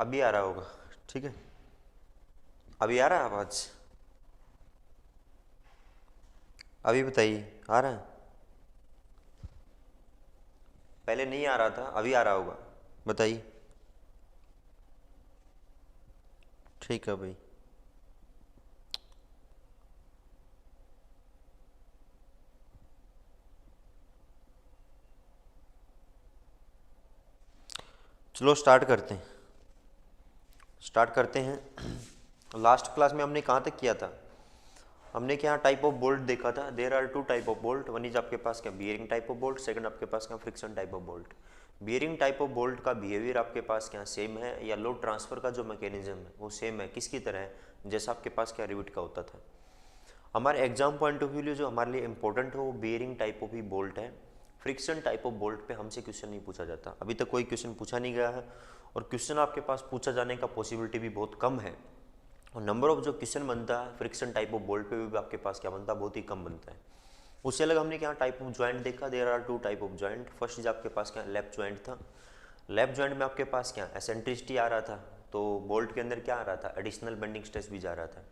अभी आ रहा होगा। ठीक है, अभी आ रहा है आवाज? अभी बताइए, आ रहा है? पहले नहीं आ रहा था, अभी आ रहा होगा। बताइए। ठीक है भाई। चलो स्टार्ट करते हैं। स्टार्ट करते हैं। लास्ट क्लास में हमने कहाँ तक किया था? हमने क्या टाइप ऑफ बोल्ट देखा था। There are two type of bolt. One is आपके पास क्या bearing type of bolt, second आपके पास क्या friction type of bolt. Bearing type of bolt का बिहेवियर आपके पास क्या सेम है, या लोड ट्रांसफर का जो मैकेनिज्म है वो सेम है। किसकी तरह है? जैसा आपके पास क्या रिविट का होता था। हमारे एग्जाम पॉइंट ऑफ व्यू जो हमारे लिए इंपॉर्टेंट हो वो bearing type of he bolt है। फ्रिक्शन टाइप ऑफ बोल्ट पे हमसे क्वेश्चन नहीं पूछा जाता, अभी तक कोई क्वेश्चन पूछा नहीं गया है। और क्वेश्चन आपके पास पूछा जाने का पॉसिबिलिटी भी बहुत कम है। और नंबर ऑफ जो क्वेश्चन बनता है फ्रिक्शन टाइप ऑफ बोल्ट पे भी आपके पास क्या बनता है, बहुत ही कम बनता है। उससे अलग हमने क्या टाइप ऑफ ज्वाइंट देखा। There are two type of joint. First is आपके पास क्या लेफ्ट ज्वाइंट था। लेफ्ट ज्वाइंट में आपके पास क्या एसेंट्रिसिटी आ रहा था, तो बोल्ट के अंदर क्या आ रहा था, एडिशनल बेंडिंग स्ट्रेस भी जा रहा था।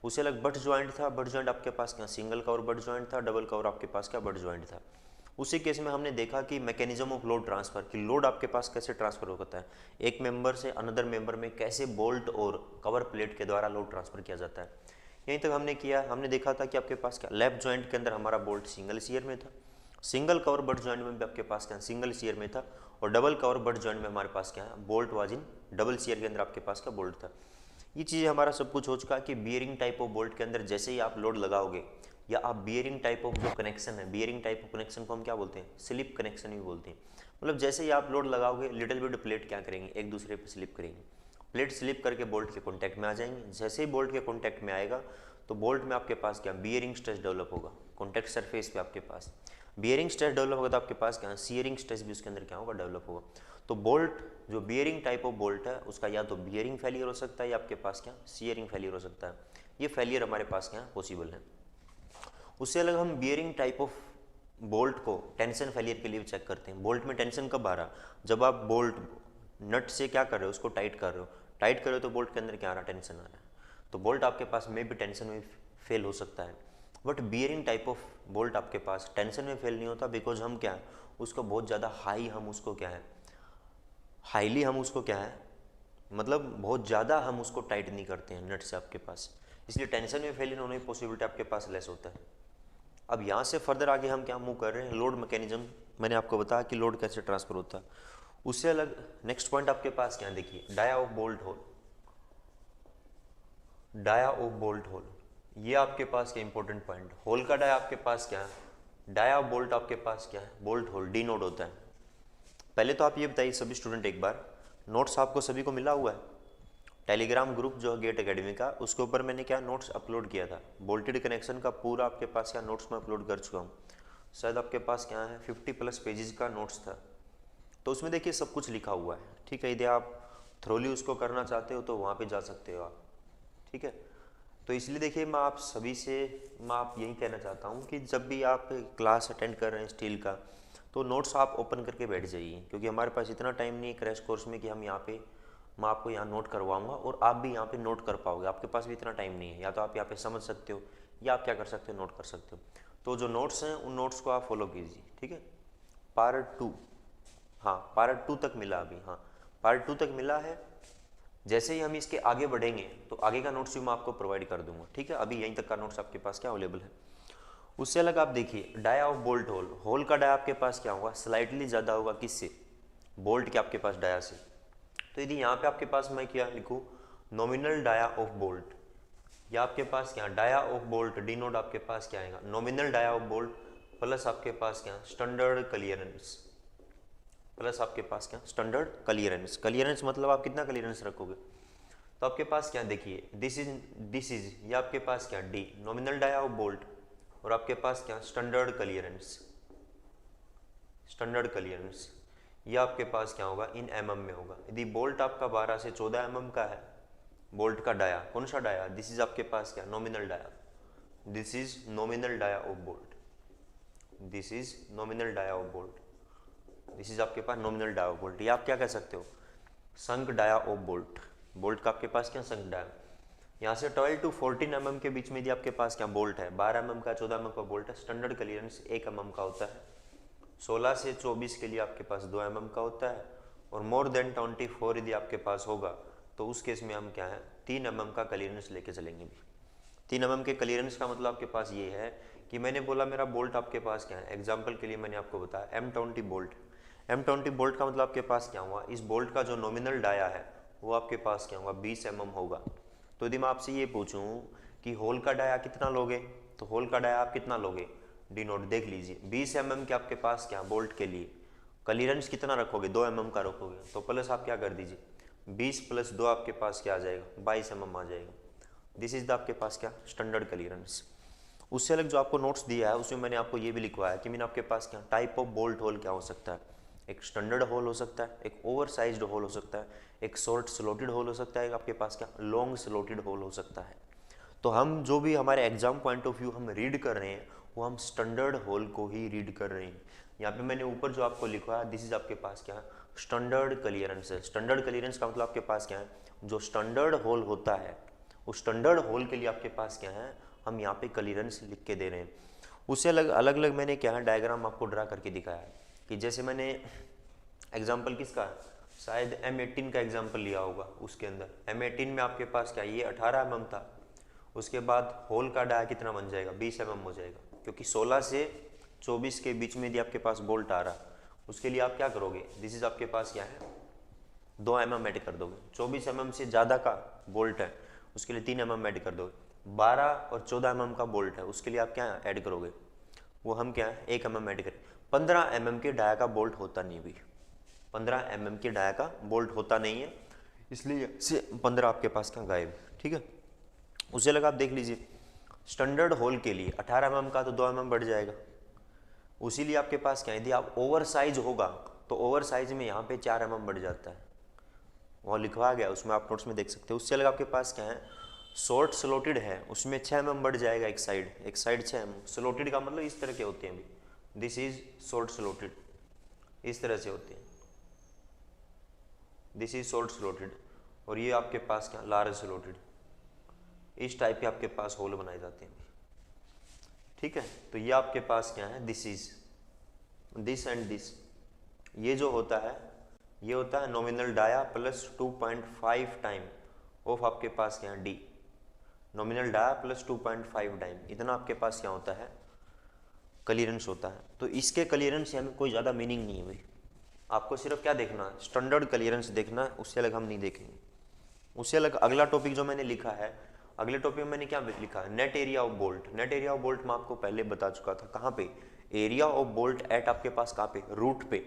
उससे अलग बट ज्वाइंट था। बट ज्वाइंट आपके पास क्या सिंगल कवर बट ज्वाइंट था, डबल कवर आपके पास क्या बट ज्वाइंट था। उसी केस में हमने देखा कि मैकेनिज्म ऑफ लोड ट्रांसफर, कि लोड आपके पास कैसे ट्रांसफर होता है, एक मेंबर से अनदर मेंबर में कैसे बोल्ट और कवर प्लेट के द्वारा लोड ट्रांसफर किया जाता है। यहीं तक हमने किया। हमने देखा था कि आपके पास क्या लेफ्ट ज्वाइंट के अंदर हमारा बोल्ट सिंगल सीयर में था, सिंगल कवर बट ज्वाइंट में भी आपके पास क्या सिंगल सीयर में था, और डबल कवर बट ज्वाइंट में हमारे पास क्या है bolt was in double shear के अंदर आपके पास क्या बोल्ट था। ये चीज़ हमारा सब कुछ हो चुका है कि बियरिंग टाइप ऑफ बोल्ट के अंदर जैसे ही आप लोड लगाओगे, या आप बियरिंग टाइप ऑफ जो कनेक्शन है, बियरिंग टाइप ऑफ कनेक्शन को हम क्या बोलते हैं, स्लिप कनेक्शन भी बोलते हैं। मतलब जैसे ही आप लोड लगाओगे लिटिल बिट प्लेट क्या करेंगे, एक दूसरे पर स्लिप करेंगे। प्लेट स्लिप करके बोल्ट के कॉन्टैक्ट में आ जाएंगे। जैसे ही बोल्ट के कॉन्टैक्ट में आएगा तो बोल्ट में आपके पास क्या बियरिंग स्ट्रेस डेवलप होगा कॉन्टैक्ट सरफेस पे आपके पास। बियरिंग स्ट्रेस डेवलप होगा तो आपके पास क्या सीयरिंग स्ट्रेस भी उसके अंदर क्या होगा डेवलप होगा। तो बोल्ट जो बियरिंग टाइप ऑफ बोल्ट है उसका या तो बियरिंग फेलियर हो सकता है, या आपके पास क्या सीयरिंग फेलियर हो सकता है। ये फेलियर हमारे पास क्या पॉसिबल है। उससे अलग हम बियरिंग टाइप ऑफ बोल्ट को टेंशन फेलियर के लिए चेक करते हैं। बोल्ट में टेंशन कब आ रहा, जब आप बोल्ट नट से क्या कर रहे हो, उसको टाइट कर रहे हो। टाइट कर रहे हो तो बोल्ट के अंदर क्या आ रहा है, टेंशन आ रहा है। तो बोल्ट आपके पास में भी टेंशन में फेल हो सकता है। But bearing type of bolt आपके पास टेंशन में फेल नहीं होता, बिकॉज हम क्या है उसको बहुत ज़्यादा हाई, हम उसको क्या है हाईली, हम उसको क्या है मतलब बहुत ज़्यादा हम उसको टाइट नहीं करते हैं नट से आपके पास, इसलिए टेंशन में फेल होने की पॉसिबिलिटी आपके पास लेस होता है। अब यहाँ से फर्दर आगे हम क्या मूव कर रहे हैं, लोड मैकेनिज्म। मैंने आपको बताया कि लोड कैसे ट्रांसफर होता है। उससे अलग नेक्स्ट पॉइंट आपके पास क्या देखिए, dia of bolt hole. Dia of bolt hole, ये आपके पास क्या इंपॉर्टेंट पॉइंट। होल का डाया आपके पास क्या है, डाया ऑफ बोल्ट आपके पास क्या है बोल्ट होल डी नोड होता है। पहले तो आप ये बताइए सभी स्टूडेंट एक बार, नोट्स आपको सभी को मिला हुआ है? टेलीग्राम ग्रुप जो है गेट एकेडमी का, उसके ऊपर मैंने क्या नोट्स अपलोड किया था। बोल्टेड कनेक्शन का पूरा आपके पास क्या नोट्स मैं अपलोड कर चुका हूँ। शायद आपके पास क्या है 50+ पेजेस का नोट्स था। तो उसमें देखिए सब कुछ लिखा हुआ है। ठीक है, यदि आप थ्रोली उसको करना चाहते हो तो वहाँ पे जा सकते हो आप। ठीक है, तो इसलिए देखिए मैं आप सभी से मैं आप यही कहना चाहता हूँ कि जब भी आप क्लास अटेंड कर रहे हैं स्टील का, तो नोट्स आप ओपन करके बैठ जाइए, क्योंकि हमारे पास इतना टाइम नहीं है क्रैश कोर्स में कि हम यहाँ पे मैं आपको यहाँ नोट करवाऊंगा और आप भी यहाँ पे नोट कर पाओगे। आपके पास भी इतना टाइम नहीं है, या तो आप यहाँ पे समझ सकते हो, या आप क्या कर सकते हो नोट कर सकते हो। तो जो नोट्स हैं उन नोट्स को आप फॉलो कीजिए। ठीक है, पार्ट 2, हाँ पार्ट 2 तक मिला अभी, हाँ पार्ट 2 तक मिला है। जैसे ही हम इसके आगे बढ़ेंगे तो आगे का नोट्स भी मैं आपको प्रोवाइड कर दूंगा। ठीक है, अभी यहीं तक का नोट्स आपके पास क्या अवेलेबल है। उससे अलग आप देखिए dia of bolt hole. Hole का डाया आपके पास क्या होगा, स्लाइटली ज़्यादा होगा किससे, बोल्ट के आपके पास डाया से। तो यदि यहाँ पे आपके पास मैं क्या लिखूँ, नॉमिनल डाया ऑफ बोल्ट, या आपके पास क्या dia of bolt denote आपके पास क्या आएगा, nominal dia of bolt plus आपके पास क्या स्टैंडर्ड क्लियरेंस, प्लस आपके पास क्या स्टैंडर्ड क्लियरेंस। क्लियरेंस मतलब आप कितना क्लियरेंस रखोगे। तो आपके पास क्या देखिए दिस इज ये आपके पास क्या D nominal dia of bolt, और आपके पास क्या स्टैंडर्ड क्लियरेंस। स्टैंडर्ड क्लियरेंस ये आपके पास क्या होगा इन एमएम में होगा। यदि बोल्ट आपका 12 से 14 एमएम का है, बोल्ट का डाया कौन सा डाया, दिस इज आपके पास क्या nominal dia, this is nominal dia of bolt, this is nominal dia of bolt, this is आपके पास नॉमिनल डाया ऑफ बोल्ट। ये आप क्या कह सकते हो shank dia of bolt, bolt का आपके पास क्या संक डाया, यहाँ से 12 टू 14 mm के बीच में यदि आपके पास क्या बोल्ट है, 12 mm का 14 mm का बोल्ट है, स्टैंडर्ड क्लियरेंस 1 mm का होता है। 16 से 24 के लिए आपके पास 2 mm का होता है, और मोर देन 24 यदि आपके पास होगा तो उस केस में हम क्या है 3 mm का क्लियरेंस लेके चलेंगे भी। 3 mm के क्लियरेंस का मतलब आपके पास ये है कि मैंने बोला मेरा बोल्ट आपके पास क्या है, एग्जाम्पल के लिए मैंने आपको बताया M20 बोल्ट। M20 बोल्ट का मतलब आपके पास क्या हुआ, इस बोल्ट का जो नॉमिनल डाया है वो आपके पास क्या होगा 20 mm होगा। तो यदि मैं आपसे ये पूछूं कि होल का डाया कितना लोगे, तो होल का डाया आप कितना लोगे, डी नोट देख लीजिए 20 mm के आपके पास क्या बोल्ट के लिए क्लियरेंस कितना रखोगे, 2 mm का रखोगे, तो प्लस आप क्या कर दीजिए 20 + 2 आपके पास क्या आ जाएगा 22 mm आ जाएगा। दिस इज द आपके पास क्या स्टैंडर्ड क्लियरेंस। उससे अलग जो आपको नोट्स दिया है उसमें मैंने आपको ये भी लिखवाया कि मैंने आपके पास क्या टाइप ऑफ बोल्ट होल क्या हो सकता है, एक स्टैंडर्ड होल हो सकता है, एक ओवर साइज्ड होल हो सकता है, एक शॉर्ट स्लोटेड होल हो सकता है, एक आपके पास क्या लॉन्ग स्लोटेड होल हो सकता है। तो हम जो भी हमारे एग्जाम पॉइंट ऑफ व्यू हम रीड कर रहे हैं वो हम स्टैंडर्ड होल को ही रीड कर रहे हैं। यहाँ पे मैंने ऊपर जो आपको लिखवाया दिस इज आपके पास क्या है स्टैंडर्ड क्लियरेंस है। स्टैंडर्ड क्लियरेंस का मतलब आपके पास क्या है, जो स्टैंडर्ड होल होता है उस स्टैंडर्ड होल के लिए आपके पास क्या है हम यहाँ पे क्लियरेंस लिख के दे रहे हैं। उससे अलग अलग मैंने क्या है डायग्राम आपको ड्रा करके दिखाया है कि जैसे मैंने एग्जाम्पल किसका शायद M18 का एग्जाम्पल लिया होगा, उसके अंदर M18 में आपके पास क्या ये 18 mm था, उसके बाद होल का डाया कितना बन जाएगा 20 mm हो जाएगा, क्योंकि 16 से 24 के बीच में यदि आपके पास बोल्ट आ रहा उसके लिए आप क्या करोगे, दिस इज आपके पास क्या है 2 mm ऐड कर दोगे। 24 mm से ज़्यादा का बोल्ट है उसके लिए 3 mm ऐड कर दोगे। 12 और 14 mm का बोल्ट है उसके लिए आप क्या ऐड करोगे, वो हम क्या है 1 mm ऐड करें। 15 mm के डाया का बोल्ट होता नहीं भी, 15 mm के डाया का बोल्ट होता नहीं है, इसलिए से 15 आपके पास क्या गायब, ठीक है। उसे लगा आप देख लीजिए स्टैंडर्ड होल के लिए 18 mm का तो 2 mm बढ़ जाएगा, उसी लिए आपके पास क्या है यदि आप ओवर साइज होगा तो ओवर साइज में यहाँ पे 4 mm बढ़ जाता है, वहाँ लिखवा गया उसमें आप नोट्स में देख सकते हो। उससे अलग आपके पास क्या है शॉर्ट स्लोटेड है उसमें 6 mm बढ़ जाएगा, एक साइड 6 mm। स्लोटेड का मतलब इस तरह के होते हैं भी, दिस इज शॉर्ट स्लोटेड, इस तरह से होते हैं, दिस इज शॉर्ट स्लोटेड, और ये आपके पास क्या लार्ज स्लोटेड, इस टाइप के आपके पास होल बनाए जाते हैं, ठीक है। तो ये आपके पास क्या है this is this and this, ये जो होता है ये होता है nominal dia plus 2.5 time of आपके पास क्या है D, nominal dia plus 2.5 time, इतना आपके पास क्या होता है क्लियरेंस होता है। तो इसके क्लियरेंस में कोई ज़्यादा मीनिंग नहीं है भाई, आपको सिर्फ क्या देखना है स्टैंडर्ड क्लियरेंस देखना है, उससे अलग हम नहीं देखेंगे। उससे अलग अगला टॉपिक जो मैंने लिखा है, अगले टॉपिक में मैंने क्या लिखा है net area of bolt. Net area of bolt मैं आपको पहले बता चुका था, कहाँ पे एरिया ऑफ बोल्ट एट आपके पास कहाँ पे रूट पे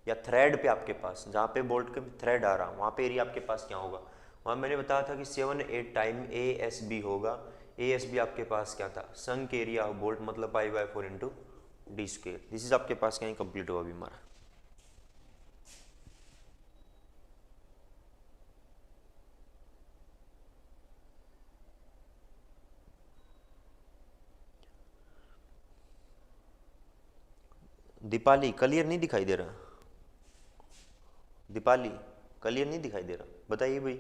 या थ्रेड पे, आपके पास जहाँ पे बोल्ट के थ्रेड आ रहा वहाँ पे एरिया आपके पास क्या होगा, वहाँ मैंने बताया था कि 7-8 टाइम ASB होगा। ASB आपके पास क्या था संक एरिया ऑफ बोल्ट मतलब π/4 into D square. This is आपके पास क्या कंप्लीट हुआ अभी हमारा। दीपाली क्लियर नहीं दिखाई दे रहा, दीपाली क्लियर नहीं दिखाई दे रहा, बताइए भाई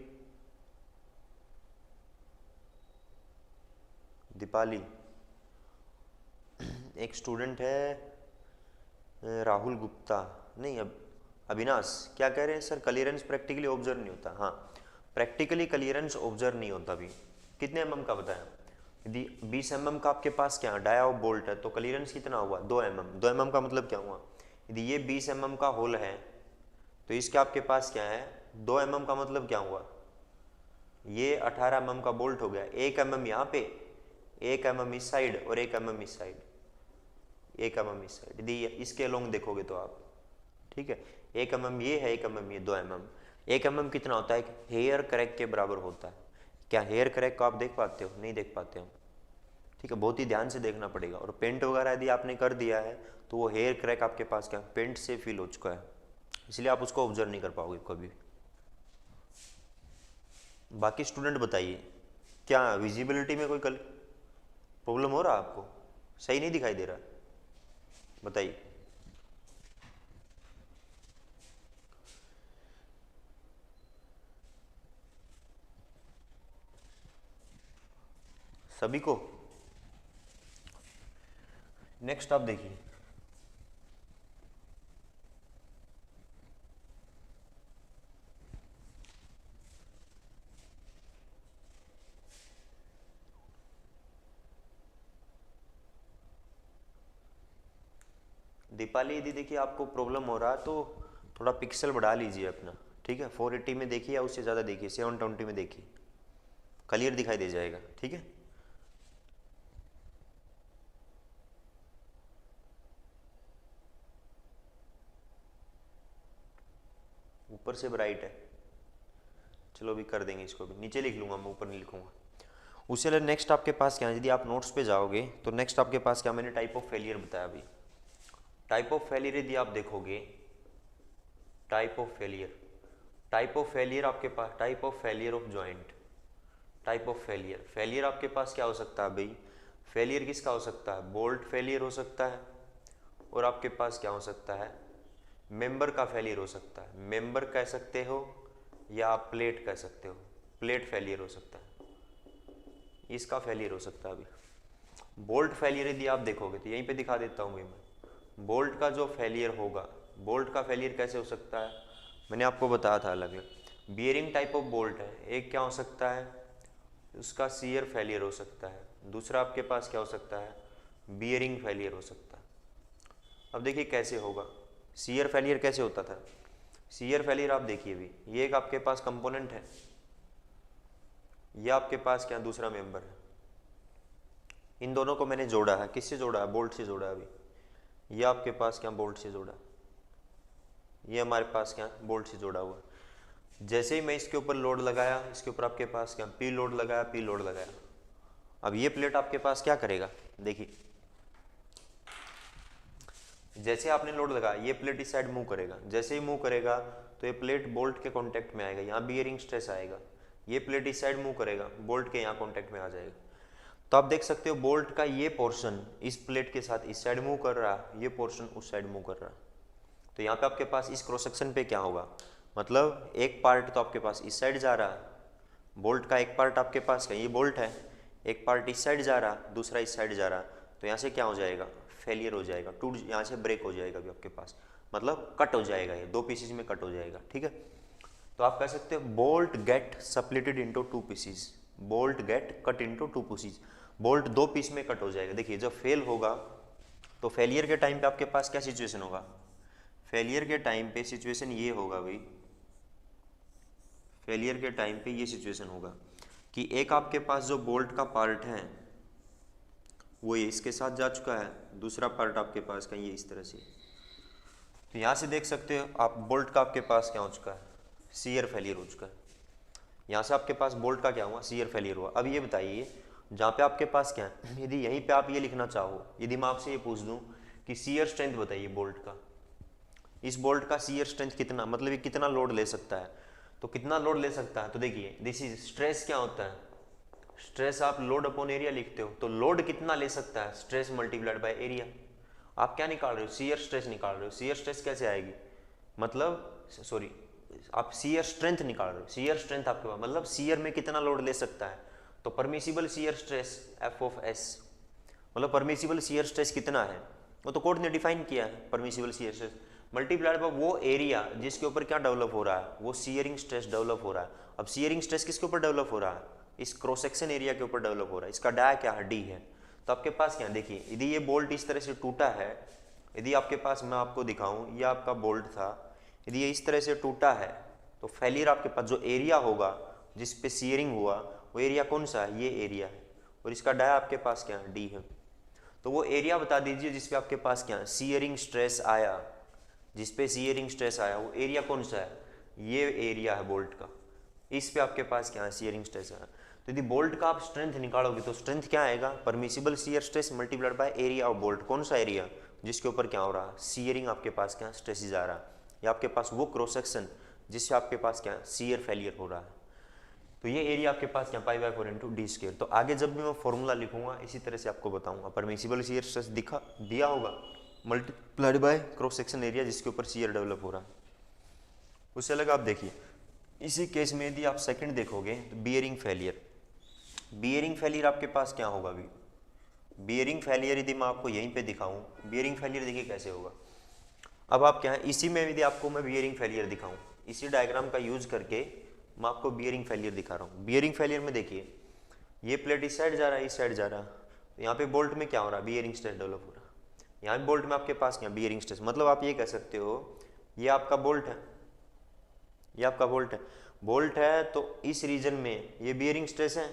दीपाली। एक स्टूडेंट है राहुल गुप्ता, नहीं अब अविनाश क्या कह रहे हैं सर क्लियरेंस प्रैक्टिकली ऑब्जर्व नहीं होता, हाँ प्रैक्टिकली क्लियरेंस ऑब्जर्व नहीं होता भी। कितने mm का बताया, यदि 20 mm का आपके पास क्या डाया ऑफ बोल्ट है तो क्लियरेंस कितना हुआ 2 mm। 2 mm का मतलब क्या हुआ, यदि ये 20 mm का होल है तो इसके आपके पास क्या है 2 mm का मतलब क्या हुआ, ये 18 mm का बोल्ट हो गया, 1 mm यहाँ पे 1 mm इस साइड और 1 mm इस साइड, 1 mm इस साइड, यदि इसके लॉन्ग देखोगे तो आप, ठीक है 1 mm ये है 1 mm ये 2 mm। 1 mm कितना होता है हेयर क्रैक के बराबर होता है। क्या हेयर क्रैक को आप देख पाते हो, नहीं देख पाते हो, ठीक है बहुत ही ध्यान से देखना पड़ेगा। और पेंट वगैरह यदि आपने कर दिया है तो वो हेयर क्रैक आपके पास क्या पेंट से फिल हो चुका है, इसलिए आप उसको ऑब्जर्व नहीं कर पाओगे कभी। बाकी स्टूडेंट बताइए क्या विजिबिलिटी में कोई कल प्रॉब्लम हो रहा है आपको, सही नहीं दिखाई दे रहा, बताइए। सभी को। नेक्स्ट आप देखिए, दीपाली यदि देखिए आपको प्रॉब्लम हो रहा है तो थोड़ा पिक्सल बढ़ा लीजिए अपना, ठीक है। 480 में देखिए या उससे ज़्यादा देखिए, 720 में देखिए, क्लियर दिखाई दे जाएगा, ठीक है। ऊपर से ब्राइट है, चलो अभी कर देंगे इसको भी, नीचे लिख लूँगा मैं, ऊपर नहीं लिखूँगा। उससे अलग नेक्स्ट आपके पास क्या है, यदि आप नोट्स पे जाओगे तो नेक्स्ट आपके पास क्या, मैंने टाइप ऑफ फेलियर बताया अभी। टाइप ऑफ फेलियर यदि आप देखोगे, type of failure, type of failure आपके पास, type of failure of joint, type of failure, failure आपके पास क्या हो सकता है भाई, फेलियर किसका हो सकता है, बोल्ट फेलियर हो सकता है, और आपके पास क्या हो सकता है, मेंबर का फेलियर हो सकता है, मेंबर कह सकते हो या आप प्लेट कह सकते हो, प्लेट फेलियर हो सकता है, इसका फेलियर हो सकता है अभी। बोल्ट फेलियर यदि आप देखोगे तो यहीं पे दिखा देता हूँ मैं, बोल्ट का जो फेलियर होगा, बोल्ट का फेलियर कैसे हो सकता है, मैंने आपको बताया था अलग अलग। बियरिंग टाइप ऑफ बोल्ट है, एक क्या हो सकता है, उसका सीयर फेलियर हो सकता है, दूसरा आपके पास क्या हो सकता है, बियरिंग फेलियर हो सकता है। अब देखिए कैसे होगा, सीयर फेलियर कैसे होता था, सीयर फेलियर आप देखिए अभी, ये एक आपके पास कंपोनेंट है, ये आपके पास क्या दूसरा मेंबर है, इन दोनों को मैंने जोड़ा है, किससे जोड़ा है, बोल्ट से जोड़ा है अभी, ये आपके पास क्या बोल्ट से जोड़ा, ये हमारे पास क्या बोल्ट से जोड़ा हुआ है। जैसे ही मैं इसके ऊपर लोड लगाया, इसके ऊपर आपके पास क्या पी लोड लगाया, पी लोड लगाया, अब ये प्लेट आपके पास क्या करेगा, देखिए जैसे आपने लोड लगाया ये प्लेट इस साइड मूव करेगा, जैसे ही मूव करेगा तो ये प्लेट बोल्ट के कांटेक्ट में आएगा, यहाँ बियरिंग स्ट्रेस आएगा, ये प्लेट इस साइड मूव करेगा, बोल्ट के यहाँ कांटेक्ट में आ जाएगा। तो आप देख सकते हो बोल्ट का ये पोर्शन इस प्लेट के साथ इस साइड मूव कर रहा है, ये पोर्शन उस साइड मूव कर रहा है। तो यहाँ पे आपके पास इस क्रॉस सेक्शन पे क्या होगा, मतलब एक पार्ट तो आपके पास इस साइड जा रहा है, बोल्ट का एक पार्ट आपके पास क्या, ये बोल्ट है, एक पार्ट इस साइड जा रहा, दूसरा इस साइड जा रहा, तो यहाँ से क्या हो जाएगा, फेलियर हो जाएगा, टूट, यहाँ से ब्रेक हो जाएगा भी आपके पास, मतलब कट हो जाएगा, ये दो पीसेज में कट हो जाएगा, ठीक है। तो आप कह सकते हो bolt get splitted into two pieces, bolt get cut into two pieces, bolt दो पीस में कट हो जाएगा। देखिए जब फेल होगा तो फेलियर के टाइम पे आपके पास क्या सिचुएशन होगा, फेलियर के टाइम पे सिचुएशन ये होगा भाई, फेलियर के टाइम पे ये सिचुएशन होगा कि एक आपके पास जो बोल्ट का पार्ट है वो ये इसके साथ जा चुका है, दूसरा पार्ट आपके पास का ये इस तरह से, तो यहाँ से देख सकते हो आप बोल्ट का आपके पास क्या हो चुका है, सीयर फेलियर हो चुका है। यहाँ से आपके पास बोल्ट का क्या हुआ, सीयर फेलियर हुआ। अब ये बताइए जहाँ पे आपके पास क्या है, यदि यहीं पे आप ये लिखना चाहो, यदि मैं आपसे ये पूछ दूँ कि सीयर स्ट्रेंथ बताइए बोल्ट का, इस बोल्ट का सीयर स्ट्रेंथ कितना, मतलब ये कितना लोड ले सकता है, तो कितना लोड ले सकता है, तो देखिए दिस इज स्ट्रेस क्या होता है, स्ट्रेस आप लोड अपॉन एरिया लिखते हो, तो लोड कितना ले सकता है, स्ट्रेस मल्टीप्लाइड बाय एरिया। आप क्या निकाल रहे हो, सीयर स्ट्रेस निकाल रहे हो, सीयर स्ट्रेस कैसे आएगी, मतलब सॉरी आप सीयर स्ट्रेंथ निकाल रहे हो, सीयर स्ट्रेंथ आपके पास मतलब सीयर में कितना लोड ले सकता है, तो permissible shear stress F of S, मतलब परमिसिबल सीयर स्ट्रेस कितना है, वो तो कोर्ट ने डिफाइन किया है, permissible shear stress multiplied by वो एरिया जिसके ऊपर क्या डेवलप हो रहा है, वो सीयरिंग स्ट्रेस डेवलप हो रहा है। अब सीयरिंग स्ट्रेस किसके ऊपर डेवलप हो रहा है, इस क्रॉस सेक्शन एरिया के ऊपर डेवलप हो रहा है, इसका डाया क्या है, डी है। तो आपके पास क्या देखिए, यदि ये बोल्ट इस तरह से टूटा है, यदि आपके पास मैं आपको दिखाऊं ये आपका बोल्ट था, यदि ये इस तरह से टूटा है तो फेलियर आपके पास जो एरिया होगा जिस पे सीयरिंग हुआ वो एरिया कौन सा है, ये एरिया है, और इसका डाया आपके पास क्या है, डी है। तो वो एरिया बता दीजिए जिसपे आपके पास क्या है, सीयरिंग स्ट्रेस आया, जिसपे सीयरिंग स्ट्रेस आया वो एरिया कौन सा है, ये एरिया है बोल्ट का, इस पे आपके पास क्या है, सीयरिंग स्ट्रेस आया। तो यदि बोल्ट का आप स्ट्रेंथ निकालोगे तो स्ट्रेंथ क्या आएगा, permissible shear stress multiplied by area of bolt, कौन सा एरिया जिसके ऊपर क्या हो रहा है, सीयरिंग आपके पास क्या स्ट्रेसेस आ रहा है, या आपके पास वो क्रॉस सेक्शन जिससे आपके पास क्या सीयर फेलियर हो रहा है, तो ये एरिया आपके पास क्या pi by 4 into D square. तो आगे जब भी मैं फॉर्मूला लिखूंगा इसी तरह से आपको बताऊंगा, परमिसिबल सीयर स्ट्रेस दिखा दिया होगा multiplied by cross section area जिसके ऊपर सीयर डेवलप हो रहा है। उससे अलग आप देखिए इसी केस में यदि आप सेकंड देखोगे तो बियरिंग फेलियर, बियरिंग फेलियर आपके पास क्या होगा अभी? बियरिंग फेलियर यदि मैं आपको यहीं पे दिखाऊं, बियरिंग फेलियर देखिए कैसे होगा। अब आप क्या है, इसी में यदि आपको मैं बियरिंग फेलियर दिखाऊं, इसी डायग्राम का यूज करके मैं आपको बियरिंग फेलियर दिखा रहा हूँ। बियरिंग फेलियर में देखिए ये प्लेट इस साइड जा रहा है, इस साइड जा रहा है, तो यहाँ पे बोल्ट में क्या हो रहा है, बियरिंग स्ट्रेस डेवलप हो रहा है। यहाँ पे बोल्ट में आपके पास क्या, बियरिंग स्ट्रेस, मतलब आप ये कह सकते हो ये आपका बोल्ट है, ये आपका बोल्ट है, बोल्ट है तो इस रीजन में ये बियरिंग स्ट्रेस है,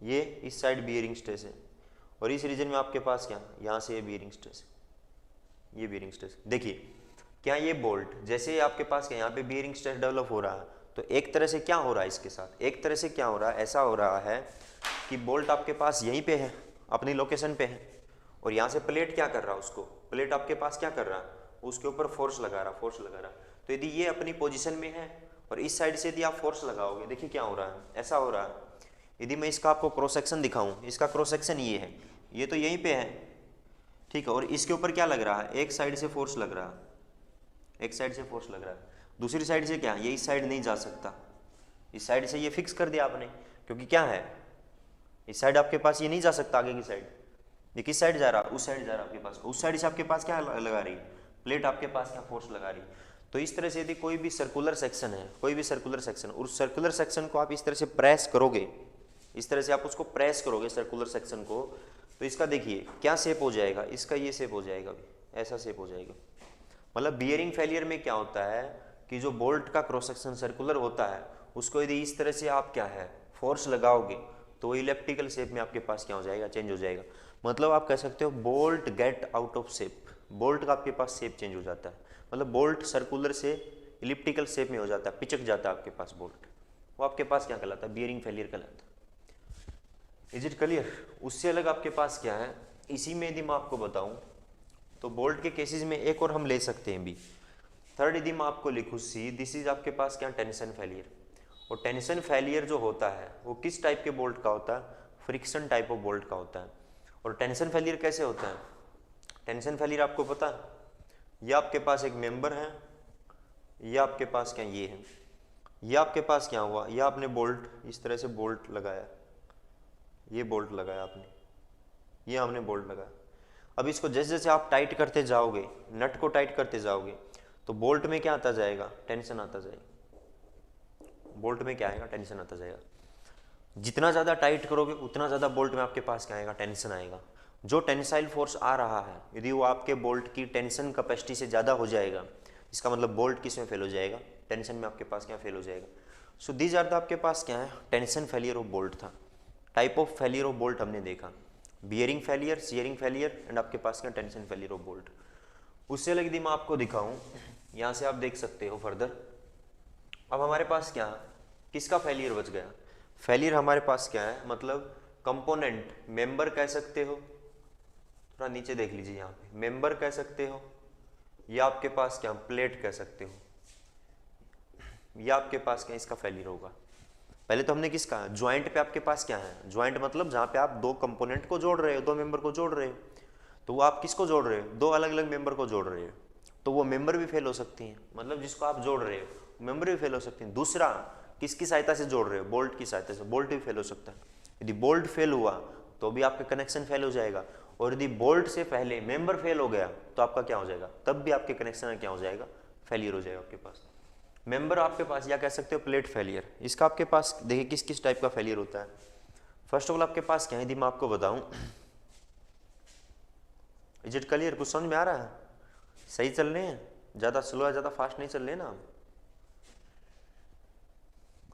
ये इस साइड बियरिंग स्ट्रेस है, और इस रीजन में आपके पास क्या, यहाँ से ये बियरिंग स्ट्रेस है, ये बियरिंग स्ट्रेस। देखिए क्या ये बोल्ट जैसे आपके पास क्या यहाँ पे बियरिंग स्ट्रेस डेवलप हो रहा है, तो एक तरह से क्या हो रहा है इसके साथ, एक तरह से क्या हो रहा है, ऐसा हो रहा है कि बोल्ट आपके पास यहीं पे है, अपनी लोकेशन पे है, और यहाँ से प्लेट क्या कर रहा है, उसको प्लेट आपके पास क्या कर रहा है, उसके ऊपर फोर्स लगा रहा, फोर्स लगा रहा। तो यदि ये अपनी पोजीशन में है और इस साइड से यदि आप फोर्स लगाओगे, देखिए क्या हो रहा है, ऐसा हो रहा है। यदि मैं इसका आपको क्रॉस सेक्शन दिखाऊं, इसका क्रॉस सेक्शन ये है, ये तो यहीं पे है, ठीक है, और इसके ऊपर क्या लग रहा है, एक साइड से फोर्स लग रहा है, एक साइड से फोर्स लग रहा है, दूसरी साइड से क्या, ये इस साइड नहीं जा सकता, इस साइड से ये फिक्स कर दिया आपने, क्योंकि क्या है, इस साइड आपके पास ये नहीं जा सकता, आगे की साइड, ये किस साइड जा रहा, उस साइड जा रहा आपके पास, उस साइड से आपके पास क्या लगा रही, प्लेट आपके पास क्या फोर्स लगा रही। तो इस तरह से यदि कोई भी सर्कुलर सेक्शन है, कोई भी सर्कुलर सेक्शन, उस सर्कुलर सेक्शन को आप इस तरह से प्रेस करोगे, इस तरह से आप उसको प्रेस करोगे सर्कुलर सेक्शन को, तो इसका देखिए क्या शेप हो जाएगा, इसका ये शेप हो जाएगा, ऐसा शेप हो जाएगा। मतलब बियरिंग फेलियर में क्या होता है कि जो बोल्ट का क्रॉस सेक्शन सर्कुलर होता है, उसको यदि इस तरह से आप क्या है फोर्स लगाओगे, तो वो इलेप्टिकल शेप में आपके पास क्या हो जाएगा, चेंज हो जाएगा। मतलब आप कह सकते हो bolt get out of shape, bolt का आपके पास शेप चेंज हो जाता है, मतलब बोल्ट सर्कुलर से इलिप्टिकल शेप में हो जाता है, पिचक जाता है आपके पास बोल्ट, वो आपके पास क्या कहलाता है, बियरिंग फेलियर कहलाता है। Is it clear? उससे अलग आपके पास क्या है, इसी में यदि मैं आपको बताऊं तो बोल्ट के केसेस में एक और हम ले सकते हैं भी, थर्ड यदि मैं आपको लिखूँ सी, दिस इज आपके पास क्या, टेंशन फेलियर। और टेंशन फेलियर जो होता है वो किस टाइप के बोल्ट का होता है, फ्रिक्शन टाइप ऑफ बोल्ट का होता है। और टेंशन फेलियर कैसे होता है, टेंशन फेलियर आपको पता है, ये आपके पास एक मेंबर है, ये आपके पास क्या ये है, ये आपके पास क्या हुआ, ये आपने बोल्ट इस तरह से बोल्ट लगाया, ये बोल्ट लगाया आपने, ये हमने बोल्ट लगाया। अब इसको जैसे जैसे आप टाइट करते जाओगे, नट को टाइट करते जाओगे, तो बोल्ट में क्या आता जाएगा, टेंशन आता जाएगा, बोल्ट में क्या आएगा, टेंशन आता जाएगा। जितना ज़्यादा टाइट करोगे उतना ज़्यादा बोल्ट में आपके पास क्या आएगा, टेंशन आएगा। जो टेंसाइल फोर्स आ रहा है यदि वो आपके बोल्ट की टेंशन कैपेसिटी से ज़्यादा हो जाएगा, इसका मतलब बोल्ट किस में फेल हो जाएगा, टेंशन में आपके पास क्या फेल हो जाएगा। सो दीज आर द आपके पास क्या है, टेंशन फेलियर ऑफ बोल्ट था, type of failure of bolt हमने देखा, bearing failure, shearing failure and आपके पास क्या, टेंशन फेलियर ऑफ बोल्ट। उससे अलग यदि मैं आपको दिखाऊं, यहाँ से आप देख सकते हो फर्दर, अब हमारे पास क्या है, किसका फेलियर बच गया, फेलियर हमारे पास क्या है, मतलब कंपोनेंट, मेंबर कह सकते हो, थोड़ा नीचे देख लीजिए यहाँ पे, मेंबर कह सकते हो, या आपके पास क्या प्लेट कह सकते हो, या आपके पास क्या इसका फेलियर होगा। पहले तो हमने किसका, ज्वाइंट पे आपके पास क्या है, ज्वाइंट मतलब जहाँ पे आप दो कंपोनेंट को जोड़ रहे हो, दो मेंबर को जोड़ रहे हो, तो वो आप किसको जोड़ रहे हो, दो अलग अलग मेंबर को जोड़ रहे हो, तो वो मेंबर भी फेल हो सकती हैं, मतलब जिसको आप जोड़ रहे हो मेंबर भी फेल हो सकती हैं। दूसरा किसकी सहायता से जोड़ रहे हो, बोल्ट की सहायता से, बोल्ट भी फेल हो सकता है। यदि बोल्ट फेल हुआ तो भी आपका कनेक्शन फेल हो जाएगा, और यदि बोल्ट से पहले मेंबर फेल हो गया तो आपका क्या हो जाएगा, तब भी आपके कनेक्शन में क्या हो जाएगा, फेलियर हो जाएगा आपके पास। मेंबर आपके पास या कह सकते हो प्लेट फेलियर, इसका आपके पास देखिए किस किस टाइप का फेलियर होता है। फर्स्ट ऑफ ऑल आपके पास क्या है, यदि मैं आपको बताऊं, इज इट क्लियर, कुछ समझ में आ रहा है, सही चल रहे हैं, ज़्यादा स्लो है, ज़्यादा फास्ट नहीं चल रहे ना,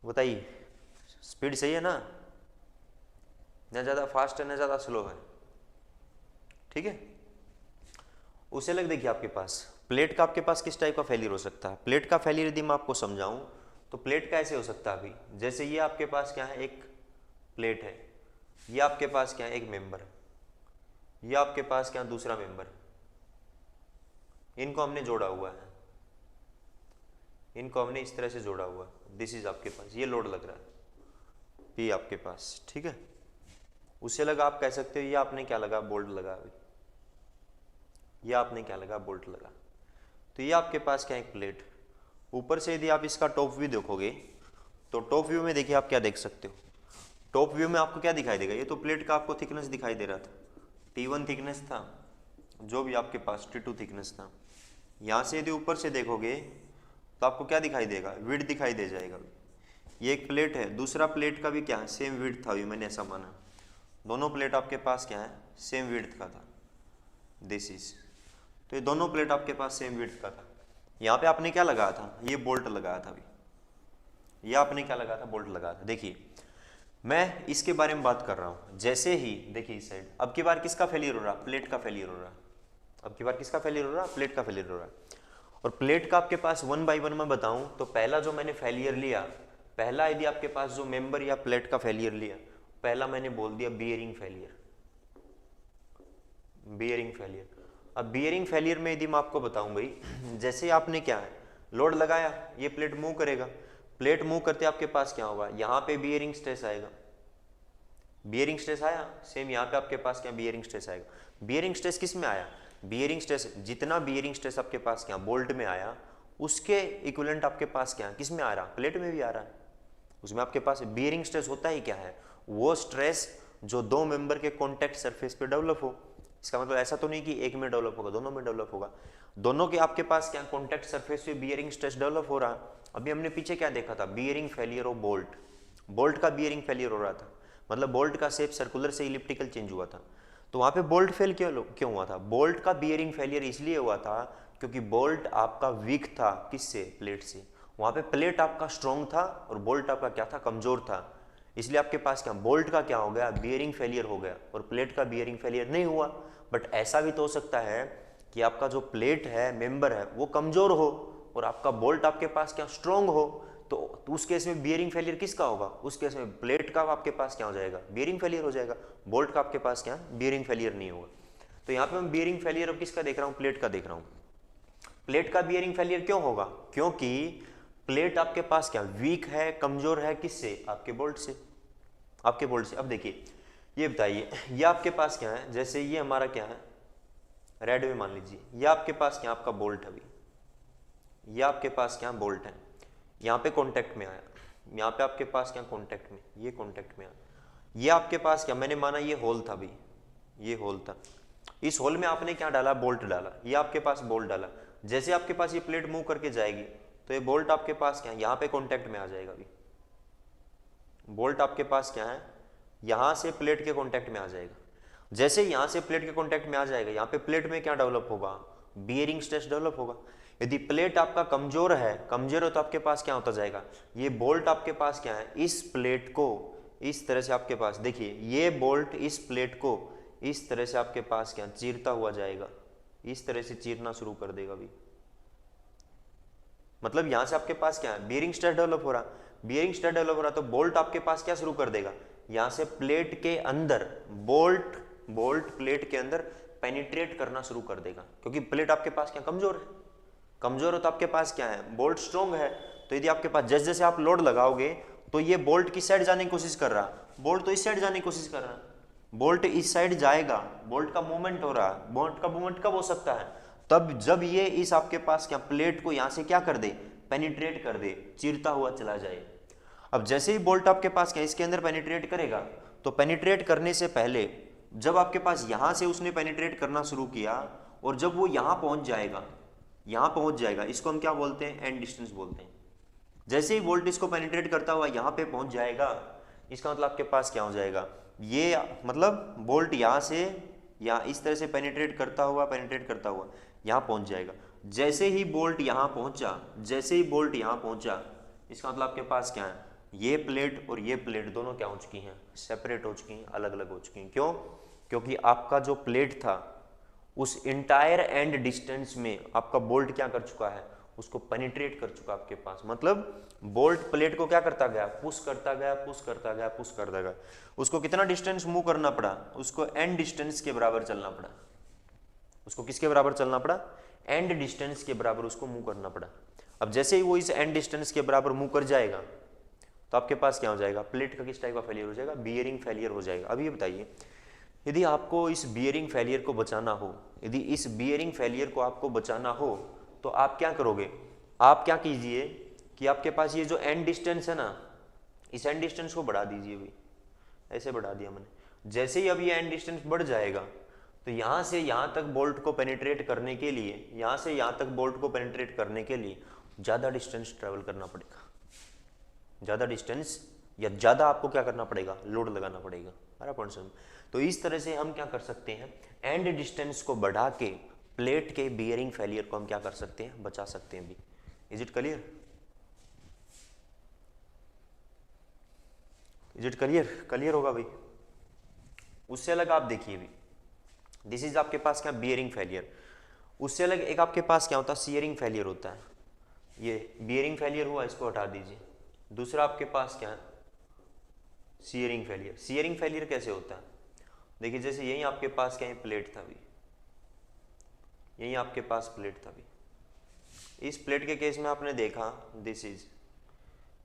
बताइए स्पीड सही है ना, ना ज़्यादा फास्ट है ना ज़्यादा स्लो है, ठीक है। उसे अलग देखिए आपके पास प्लेट का आपके पास किस टाइप का फेलियर हो सकता है। प्लेट का फेलियर यदि मैं आपको समझाऊं तो प्लेट का ऐसे हो सकता है, अभी जैसे ये आपके पास क्या है, एक प्लेट है, ये आपके पास क्या है, एक मेंबर, ये आपके पास क्या दूसरा मेंबर, इनको हमने जोड़ा हुआ है, इनको हमने इस तरह से जोड़ा हुआ है, दिस इज आपके पास ये लोड लग रहा है, ये आपके पास, ठीक है। उससे लगा आप कह सकते हो ये आपने क्या लगा, बोल्ट लगा, अभी ये आपने क्या लगा, बोल्ट लगा। तो ये आपके पास क्या है, एक प्लेट, ऊपर से यदि आप इसका टॉप व्यू देखोगे तो टॉप व्यू में देखिए आप क्या देख सकते हो, टॉप व्यू में आपको क्या दिखाई देगा, ये तो प्लेट का आपको थिकनेस दिखाई दे रहा था, T1 थिकनेस था, जो भी आपके पास T2 थिकनेस था। यहाँ से यदि ऊपर से देखोगे तो आपको क्या दिखाई देगा, विड्थ दिखाई दे जाएगा। ये एक प्लेट है, दूसरा प्लेट का भी क्या है, सेम विड्थ था, मैंने ऐसा माना। दोनों प्लेट आपके पास क्या है, सेम विड्थ का था, दिस इज। तो ये दोनों प्लेट आपके पास सेम विड्थ का था। यहाँ पे आपने क्या लगाया था, ये बोल्ट लगाया था अभी, ये आपने क्या लगाया था, बोल्ट लगाया था। देखिए मैं इसके बारे में बात कर रहा हूँ। जैसे ही देखिए इस साइड, अब की बार किसका फेलियर हो रहा, प्लेट का फेलियर हो रहा है। अब की बार किसका फेलियर हो रहा, प्लेट का फेलियर हो रहा है। और प्लेट का आपके पास 1 बाय 1 में बताऊं तो पहला जो मैंने फेलियर लिया, पहला यदि आपके पास जो मेंबर या प्लेट का फेलियर लिया, पहला मैंने बोल दिया बियरिंग फेलियर, बियरिंग फेलियर। अब बियरिंग फेलियर में यदि मैं आपको बताऊं भाई, जैसे आपने क्या है, लोड लगाया, ये प्लेट मूव करेगा, प्लेट मूव करते आपके पास क्या होगा, यहाँ पे बियरिंग स्ट्रेस आएगा, बियरिंग स्ट्रेस आया, सेम यहाँ पे आपके पास क्या बियरिंग स्ट्रेस आएगा। बियरिंग स्ट्रेस किस में आया, बियरिंग स्ट्रेस, जितना बियरिंग स्ट्रेस आपके पास क्या बोल्ट में आया, उसके इक्विवेलेंट आपके पास क्या किस में आ रहा, प्लेट में भी आ रहा है। उसमें आपके पास बियरिंग स्ट्रेस होता ही क्या है, वो स्ट्रेस जो दो मेंबर के कॉन्टैक्ट सरफेस पे डेवलप हो। इसका मतलब ऐसा तो नहीं कि एक में डेवलप होगा, दोनों में डेवलप होगा, दोनों के आपके पास क्या कॉन्टैक्ट सरफेस पे बियरिंग स्ट्रेस डेवलप हो रहा है। अभी हमने पीछे क्या देखा था, bearing failure of bolt, bolt का बियरिंग फेलियर हो रहा था, मतलब बोल्ट का शेप सर्कुलर से इलिप्टिकल चेंज हुआ था। तो वहां पे बोल्ट फेल क्यों हुआ था, बोल्ट का बियरिंग फेलियर इसलिए हुआ था क्योंकि बोल्ट आपका वीक था, किससे, प्लेट से। वहां पे प्लेट आपका स्ट्रॉन्ग था और बोल्ट आपका क्या था, कमजोर था। इसलिए आपके पास क्या, बोल्ट का क्या हो गया, बियरिंग फेलियर हो गया, और प्लेट का बियरिंग फेलियर नहीं हुआ। बट ऐसा भी तो हो सकता है कि आपका जो प्लेट है, मेंबर है, वो कमजोर हो और आपका बोल्ट आपके पास क्या स्ट्रॉन्ग हो, तो उस केस में बियरिंग फेलियर किसका होगा, उस केस में प्लेट का आपके पास क्या हो जाएगा, बियरिंग फेलियर हो जाएगा, बोल्ट का आपके पास क्या बियरिंग फेलियर नहीं होगा। तो यहाँ पे मैं बियरिंग फेलियर अब किसका देख रहा हूँ, प्लेट का देख रहा हूँ। प्लेट का बियरिंग फेलियर क्यों होगा, क्योंकि प्लेट आपके पास क्या वीक है, कमजोर है, किससे, आपके बोल्ट से, आपके बोल्ट से। अब देखिए ये बताइए, ये आपके पास क्या है, जैसे ये हमारा क्या है, रेड में मान लीजिए, ये आपके पास क्या, आपका बोल्ट है, अभी ये आपके पास क्या बोल्ट है, यहाँ पे कॉन्टैक्ट में आया, यहाँ पे आपके पास क्या कॉन्टैक्ट में, ये कॉन्टैक्ट में आया, ये आपके पास क्या, मैंने माना ये होल था भाई, ये होल था, इस होल में आपने क्या डाला, बोल्ट डाला, ये आपके पास बोल्ट डाला। जैसे आपके पास ये प्लेट मूव करके जाएगी तो ये बोल्ट आपके पास क्या है, यहाँ पे कॉन्टैक्ट में आ जाएगा अभी, बोल्ट आपके पास क्या है, यहाँ से प्लेट के कॉन्टैक्ट में आ जाएगा। जैसे यहाँ से प्लेट के कॉन्टैक्ट में आ जाएगा, यहाँ पे प्लेट में क्या डेवलप होगा, बियरिंग स्ट्रेस डेवलप होगा। यदि प्लेट आपका कमजोर है, कमजोर हो तो आपके पास क्या होता जाएगा, ये बोल्ट आपके पास क्या है, इस प्लेट को इस तरह से आपके पास, देखिए ये बोल्ट इस प्लेट को इस तरह से आपके पास क्या चीरता हुआ जाएगा, इस तरह से चीरना शुरू कर देगा अभी। मतलब यहां से आपके पास क्या है, बियरिंग स्ट्रेस डेवलप हो रहा, बियरिंग स्ट्रेस डेवलप हो रहा, तो बोल्ट आपके पास क्या शुरू कर देगा, यहां से प्लेट के अंदर, बोल्ट प्लेट के अंदर पेनिट्रेट करना शुरू कर देगा, क्योंकि प्लेट आपके पास क्या कमजोर है, कमजोर हो तो आपके पास क्या है, बोल्ट स्ट्रॉन्ग है। तो यदि आपके पास जैसे जैसे आप लोड लगाओगे तो ये बोल्ट किस साइड जाने की कोशिश कर रहा, बोल्ट तो इस साइड जाने की कोशिश कर रहा, बोल्ट इस साइड जाएगा, बोल्ट का मूवमेंट हो रहा है। बोल्ट का मूवमेंट कब हो सकता है, तब जब ये इस आपके पास क्या प्लेट को यहां से क्या कर दे, पेनिट्रेट कर दे, चीरता हुआ चला जाए। अब जैसे ही बोल्ट आपके पास क्या इसके अंदर पेनिट्रेट करेगा, तो पेनिट्रेट करने से पहले जब आपके पास यहां से उसने पेनिट्रेट करना शुरू किया और जब वो यहां पहुंच जाएगा, यहां पहुंच जाएगा, इसको हम क्या बोलते हैं, एंड डिस्टेंस बोलते हैं। जैसे ही वोल्ट इसको पेनिट्रेट करता हुआ यहां पे पहुंच जाएगा, इसका मतलब आपके पास क्या हो जाएगा, ये मतलब बोल्ट यहां से या इस तरह से पेनिट्रेट करता हुआ यहां पहुंच जाएगा। जैसे ही बोल्ट यहां पहुंचा, जैसे ही बोल्ट यहां पहुंचा, इसका मतलब आपके पास क्या है, ये प्लेट और ये प्लेट दोनों क्या हो चुकी हैं, सेपरेट हो चुकी हैं, अलग अलग हो चुकी हैं। क्यों, क्योंकि आपका जो प्लेट था उस इंटायर एंड डिस्टेंस में आपका बोल्ट क्या कर चुका है, उसको पेनिट्रेट कर चुका आपके पास। मतलब बोल्ट प्लेट को क्या करता गया, पुश करता गया, पुश करता गया, पुश करता गया। उसको कितना डिस्टेंस मूव करना पड़ा, उसको एंड डिस्टेंस के बराबर चलना पड़ा। उसको किसके बराबर चलना पड़ा, एंड डिस्टेंस के बराबर उसको मूव करना पड़ा। अब जैसे ही वो इस एंड डिस्टेंस के बराबर मूव कर जाएगा तो आपके पास क्या हो जाएगा, प्लेट का किस टाइप का फेलियर हो जाएगा, बियरिंग फेलियर हो जाएगा। अब ये बताइए, यदि आपको इस बियरिंग फेलियर को बचाना हो, यदि इस बियरिंग फेलियर को आपको बचाना हो तो आप क्या करोगे, आप क्या कीजिए कि आपके पास ये जो एंड डिस्टेंस है ना, इस एंड डिस्टेंस को बढ़ा दीजिए भाई। ऐसे बढ़ा दिया मैंने। जैसे ही अब ये एंड डिस्टेंस बढ़ जाएगा तो यहाँ से यहाँ तक बोल्ट को पेनिट्रेट करने के लिए, यहाँ से यहाँ तक बोल्ट को पेनिट्रेट करने के लिए ज़्यादा डिस्टेंस ट्रेवल करना पड़ेगा, ज़्यादा डिस्टेंस या ज़्यादा आपको क्या करना पड़ेगा, लोड लगाना पड़ेगा। हमारा पॉइंट समझ। तो इस तरह से हम क्या कर सकते हैं, एंड डिस्टेंस को बढ़ा के प्लेट के बियरिंग फेलियर को हम क्या कर सकते हैं, बचा सकते हैं भी। Is it clear? Is it clear? Clear होगा भाई। उससे अलग आप देखिए भी, दिस इज आपके पास क्या, बियरिंग फेलियर। उससे अलग एक आपके पास क्या होता है, सीयरिंग फेलियर होता है। ये बियरिंग फेलियर हुआ, इसको हटा दीजिए। दूसरा आपके पास क्या है, सीयरिंग फेलियर। सीयरिंग फेलियर कैसे होता है, देखिए जैसे यही आपके पास क्या है, प्लेट था भी, यही आपके पास प्लेट था भी। इस प्लेट के केस में आपने देखा दिस इज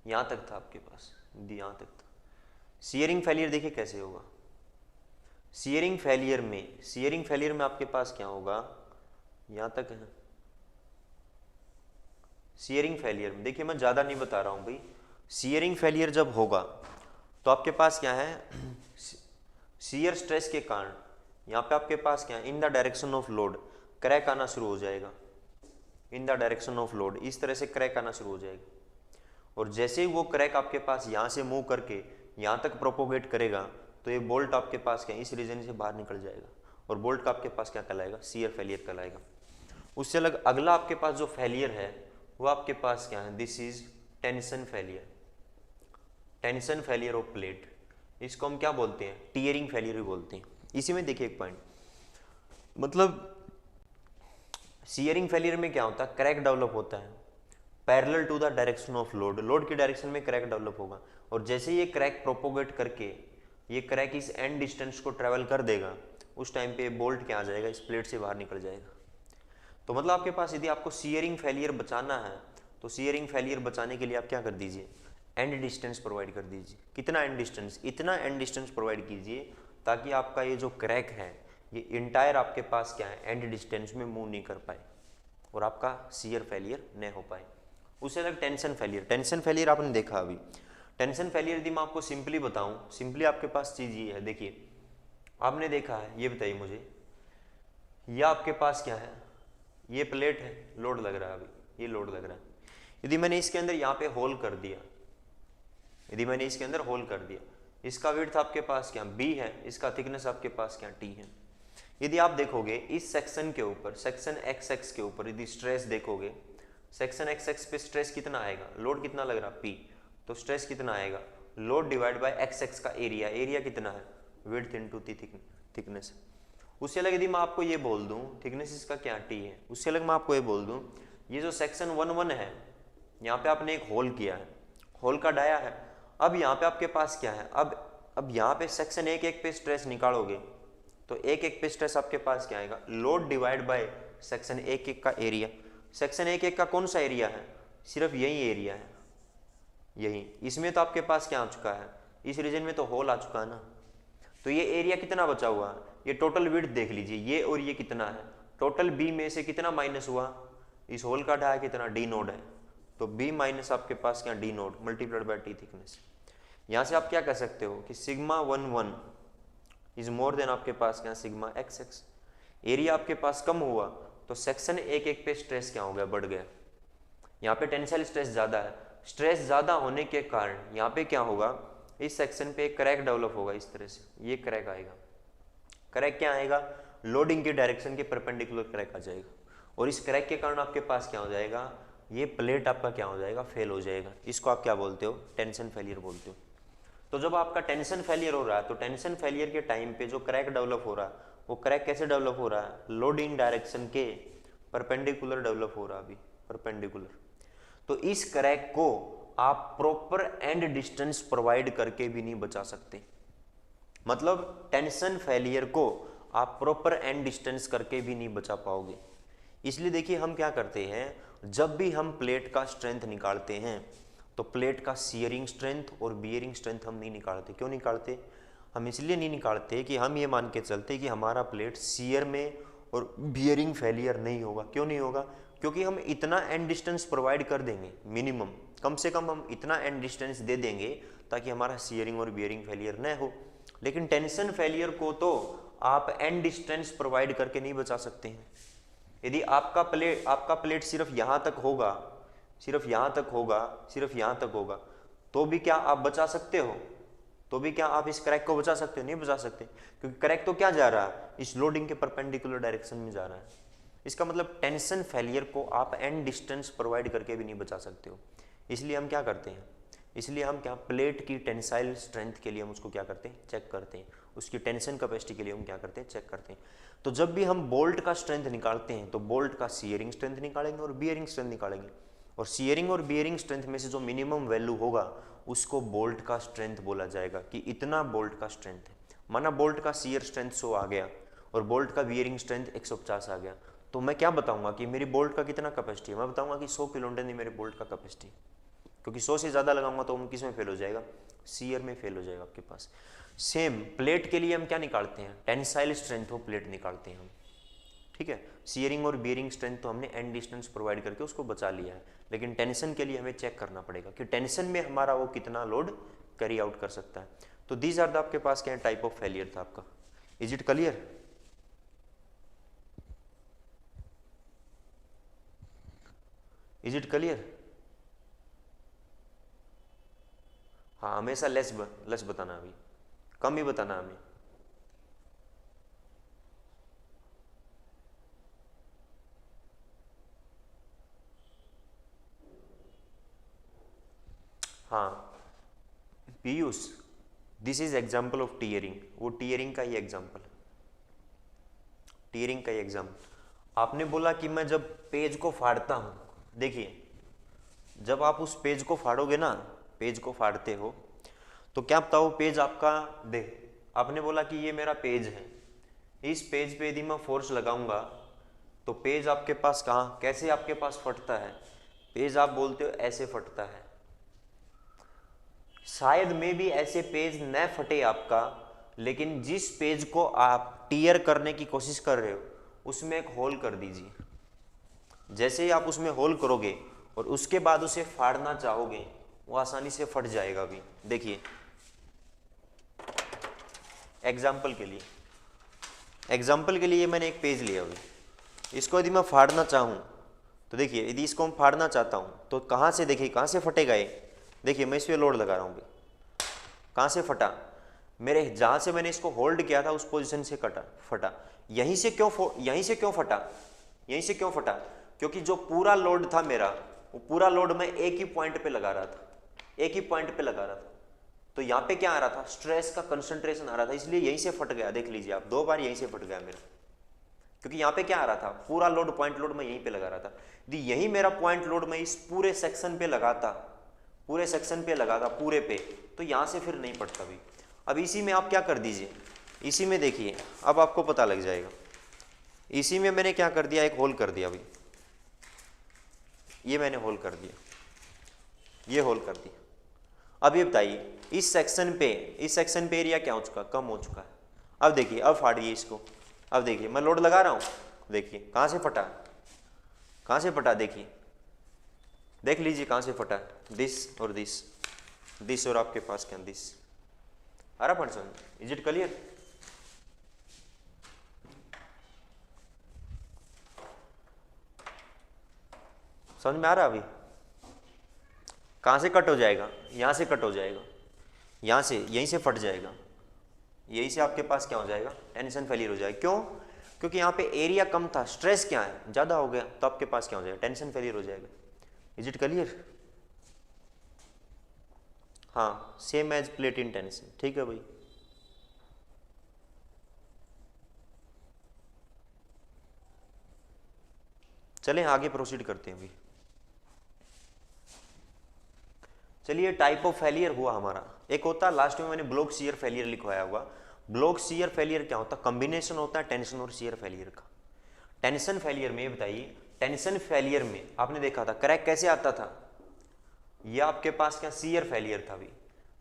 यहाँ तक था आपके पास, यहाँ तक था। सीयरिंग फेलियर देखिए कैसे होगा, सीयरिंग फेलियर में आपके पास क्या होगा, यहाँ तक है। सीयरिंग फेलियर में देखिए, मैं ज़्यादा नहीं बता रहा हूँ भाई, सीयरिंग फेलियर जब होगा तो आपके पास क्या है, सीयर स्ट्रेस के कारण यहाँ पे आपके पास क्या है, इन the direction of load crack आना शुरू हो जाएगा। इन द डायरेक्शन ऑफ लोड इस तरह से क्रैक आना शुरू हो जाएगा, और जैसे ही वो क्रैक आपके पास यहाँ से मूव करके यहाँ तक प्रोपोगेट करेगा तो ये बोल्ट आपके पास क्या, इस रीजन से बाहर निकल जाएगा, और बोल्ट का आपके पास क्या कहलाएगा, सीयर फेलियर कहलाएगा। उससे अलग अगला आपके पास जो फेलियर है वो आपके पास क्या है, this is tension failure. Tension failure of plate, इसको हम क्या बोलते हैं, टीयरिंग फेलियर भी बोलते हैं। इसी में देखिए एक पॉइंट, मतलब सीयरिंग फेलियर में क्या होता है, क्रैक डेवलप होता है parallel to the direction of load, load की डायरेक्शन में क्रैक डेवलप होगा, और जैसे ये क्रैक प्रोपोगेट करके ये क्रैक इस एंड डिस्टेंस को ट्रेवल कर देगा, उस टाइम पे बोल्ट क्या आ जाएगा, इस प्लेट से बाहर निकल जाएगा। तो मतलब आपके पास यदि आपको सीयरिंग फेलियर बचाना है तो सीयरिंग फेलियर बचाने के लिए आप क्या कर दीजिए, एंड डिस्टेंस प्रोवाइड कर दीजिए। कितना एंड डिस्टेंस, इतना एंड डिस्टेंस प्रोवाइड कीजिए ताकि आपका ये जो क्रैक है ये इंटायर आपके पास क्या है, एंड डिस्टेंस में मूव नहीं कर पाए और आपका सीयर फेलियर न हो पाए। उससे अलग टेंशन फेलियर, टेंशन फेलियर आपने देखा अभी। टेंशन फेलियर यदि मैं आपको सिंपली बताऊं, सिंपली आपके पास चीज़ ये है, देखिए आपने देखा है, ये बताइए मुझे, यह आपके पास क्या है, ये प्लेट है, लोड लग रहा है अभी, ये लोड लग रहा है। यदि मैंने इसके अंदर यहाँ पे होल कर दिया, यदि मैंने इसके अंदर होल कर दिया, इसका विड्थ आपके पास क्या बी है, इसका थिकनेस आपके पास क्या टी है। यदि आप देखोगे इस सेक्शन के ऊपर, सेक्शन एक्स एक्स के ऊपर यदि स्ट्रेस देखोगे, सेक्शन एक्स एक्स पे स्ट्रेस कितना आएगा, लोड कितना लग रहा पी, तो स्ट्रेस कितना आएगा, load divide by x x का एरिया, एरिया कितना है, विड्थ इनटू थिकनेस। उससे अलग यदि मैं आपको ये बोल दूं थिकनेस इसका क्या टी है, उससे अलग मैं आपको ये बोल दूं ये जो सेक्शन 1-1 है, यहाँ पे आपने एक होल किया है, होल का डाया है, अब यहाँ पे आपके पास क्या है, अब यहाँ पे सेक्शन 1-1 पे स्ट्रेस निकालोगे तो 1-1 पे स्ट्रेस आपके पास क्या आएगा, लोड डिवाइड बाय सेक्शन 1-1 का एरिया। सेक्शन 1-1 का कौन सा एरिया है, सिर्फ यही एरिया है, यही, इसमें तो आपके पास क्या आ चुका है, इस रीजन में तो होल आ चुका है ना, तो ये एरिया कितना बचा हुआ है, ये टोटल विड्थ देख लीजिए, ये और ये कितना है, टोटल बी में से कितना माइनस हुआ, इस होल का ढाया कितना डी नोड है, तो बी माइनस आपके पास क्या D naught multiplied by T thickness. यहाँ से आप क्या कह सकते हो कि सिग्मा 1-1 इज मोर देन आपके पास क्या सिग्मा एक्स एक्स। एरिया आपके पास कम हुआ तो सेक्शन 1-1 पे स्ट्रेस क्या हो गया, बढ़ गया। यहाँ पे टेंसाइल स्ट्रेस ज़्यादा है, स्ट्रेस ज़्यादा होने के कारण यहाँ पे क्या होगा, इस सेक्शन पे एक क्रैक डेवलप होगा, इस तरह से ये क्रैक आएगा। क्रैक क्या आएगा, लोडिंग के डायरेक्शन के परपेंडिकुलर क्रैक आ जाएगा, और इस क्रैक के कारण आपके पास क्या हो जाएगा, ये प्लेट आपका क्या हो जाएगा, फेल हो जाएगा। इसको आप क्या बोलते हो, टेंशन फेलियर बोलते हो। तो जब आपका टेंशन फेलियर हो रहा है तो टेंशन फेलियर के टाइम पे जो क्रैक डेवलप हो रहा है वो क्रैक कैसे डेवलप हो रहा है, लोडिंग डायरेक्शन के परपेंडिकुलर डेवलप हो रहा है अभी, परपेंडिकुलर। तो इस क्रैक को आप प्रॉपर एंड डिस्टेंस प्रोवाइड करके भी नहीं बचा सकते, मतलब टेंशन फेलियर को आप प्रॉपर एंड डिस्टेंस करके भी नहीं बचा पाओगे। इसलिए देखिए हम क्या करते हैं, जब भी हम प्लेट का स्ट्रेंथ निकालते हैं तो प्लेट का सीयरिंग स्ट्रेंथ और बियरिंग स्ट्रेंथ हम नहीं निकालते। क्यों निकालते, हम इसलिए नहीं निकालते कि हम ये मान के चलते कि हमारा प्लेट सीयर में और बियरिंग फेलियर नहीं होगा। क्यों नहीं होगा, क्योंकि हम इतना एंड डिस्टेंस प्रोवाइड कर देंगे, मिनिमम कम से कम हम इतना एंड डिस्टेंस दे देंगे ताकि हमारा शियरिंग और बियरिंग फेलियर न हो। लेकिन टेंशन फेलियर को तो आप एंड स्ट्रेंथ प्रोवाइड करके नहीं बचा सकते हैं। यदि आपका प्लेट सिर्फ यहाँ तक होगा, सिर्फ यहाँ तक होगा, सिर्फ यहाँ तक होगा, तो भी क्या आप बचा सकते हो? तो भी क्या आप इस क्रैक को बचा सकते हो? नहीं बचा सकते, क्योंकि क्रैक तो क्या जा रहा है, इस लोडिंग के परपेंडिकुलर डायरेक्शन में जा रहा है। इसका मतलब टेंशन फेलियर को आप एंड डिस्टेंस प्रोवाइड करके भी नहीं बचा सकते हो। इसलिए हम क्या करते हैं, इसलिए हम क्या प्लेट की टेंसाइल स्ट्रेंथ के लिए हम उसको क्या करते हैं, चेक करते हैं। उसकी टेंशन कैपेसिटी के लिए हम क्या करते हैं, चेक करते हैं। तो जब भी हम बोल्ट का स्ट्रेंथ निकालते हैं तो बोल्ट का शियरिंग स्ट्रेंथ निकालेंगे और बियरिंग स्ट्रेंथ निकालेंगे, और शियरिंग और बियरिंग स्ट्रेंथ में से जो मिनिमम वैल्यू होगा उसको बोल्ट का स्ट्रेंथ बोला जाएगा कि इतना बोल्ट का स्ट्रेंथ है। माना बोल्ट का शियर स्ट्रेंथ 100 आ गया और बोल्ट का बियरिंग स्ट्रेंथ 150 आ गया, तो मैं क्या बताऊंगा कि मेरी बोल्ट का कितना कैपेसिटी है? मैं बताऊंगा कि 100 किलो न्यूटन ही मेरे बोल्ट का कैपेसिटी, क्योंकि 100 से ज़्यादा लगाऊंगा तो किस में फेल हो जाएगा, शियर में फेल हो जाएगा आपके पास। सेम प्लेट के लिए हम क्या निकालते हैं, टेंसाइल स्ट्रेंथ वो प्लेट निकालते हैं हम, ठीक है। शियरिंग और बियरिंग स्ट्रेंथ तो हमने एंड डिस्टेंस प्रोवाइड करके उसको बचा लिया है, लेकिन टेंशन के लिए हमें चेक करना पड़ेगा कि टेंशन में हमारा वो कितना लोड कैरी आउट कर सकता है। तो दीज आर द आपके पास क्या टाइप ऑफ फेलियर था आपका। Is it clear? Is it clear? हाँ, हमेशा लेस बताना, अभी कम ही बताना हमें। हाँ Piyush, this is example of tearing, वो टीयरिंग का ही एग्जाम्पल, टीयरिंग का ही एग्जाम्पल। आपने बोला कि मैं जब पेज को फाड़ता हूँ, देखिए जब आप उस पेज को फाड़ोगे ना, पेज को फाड़ते हो तो क्या पता वो पेज आपका आपने बोला कि ये मेरा पेज है, इस पेज पे यदि मैं फोर्स लगाऊंगा तो पेज आपके पास कहाँ, कैसे आपके पास फटता है? पेज आप बोलते हो ऐसे फटता है। शायद में भी ऐसे पेज न फटे आपका, लेकिन जिस पेज को आप टीयर करने की कोशिश कर रहे हो उसमें एक होल कर दीजिए। जैसे ही आप उसमें होल करोगे और उसके बाद उसे फाड़ना चाहोगे, वो आसानी से फट जाएगा भी। देखिए एग्जाम्पल के लिए मैंने एक पेज लिया अभी, इसको यदि मैं फाड़ना चाहूँ तो देखिए, यदि इसको हम फाड़ना चाहता हूँ तो कहाँ से, देखिए कहाँ से फटेगा ये। देखिए मैं इस पर लोड लगा रहा हूँ, कहाँ से फटा, मेरे जहाँ से मैंने इसको होल्ड किया था उस पोजीशन से फटा। यहीं से क्यों फटा? क्योंकि जो पूरा लोड था मेरा, वो पूरा लोड मैं एक ही पॉइंट पे लगा रहा था, तो यहाँ पे क्या आ रहा था, स्ट्रेस का कंसंट्रेशन आ रहा था, इसलिए यहीं से फट गया। देख लीजिए आप, 2 बार यहीं से फट गया मेरा, क्योंकि यहाँ पे क्या आ रहा था, पूरा लोड, पॉइंट लोड मैं यहीं पे लगा रहा था। यदि यही मेरा पॉइंट लोड मैं इस पूरे सेक्शन पे लगाता, पूरे पे, तो यहाँ से फिर नहीं पड़ता भी। अब इसी में आप क्या कर दीजिए, इसी में देखिए, अब आपको पता लग जाएगा। इसी में मैंने क्या कर दिया, एक होल कर दिया। अभी ये मैंने होल कर दिया, ये होल कर दिया। अब ये बताइए इस सेक्शन पे एरिया क्या हो चुका, कम हो चुका है। अब देखिए, अब फाड़िए इसको। अब देखिए मैं लोड लगा रहा हूँ, देखिए कहाँ से फटा, देखिए देख लीजिए कहाँ से फटा, दिस और आपके पास क्या, दिस। अरे पर्सन, इज इट क्लियर? समझ में आ रहा? अभी कहाँ से कट हो जाएगा, यहाँ से कट हो जाएगा, यहीं से फट जाएगा, यहीं से आपके पास क्या हो जाएगा, टेंशन फेलियर हो जाएगा। क्यों? क्योंकि यहाँ पे एरिया कम था, स्ट्रेस क्या है, ज़्यादा हो गया, तो आपके पास क्या हो जाएगा, टेंशन फेलियर हो जाएगा। Is it clear? हाँ, same as plate in tension, ठीक है भाई। चलें आगे प्रोसीड करते हैं अभी। चलिए, टाइप ऑफ फेलियर हुआ हमारा। एक होता है, लास्ट में मैंने ब्लॉक शियर फेलियर लिखवाया हुआ। ब्लॉक शियर फेलियर क्या होता है, कॉम्बिनेशन होता है टेंशन और शियर फेलियर का। टेंशन फेलियर में बताइए, टेंशन फेलियर में आपने देखा था क्रैक कैसे आता था, यह आपके पास क्या शियर फेलियर था। भी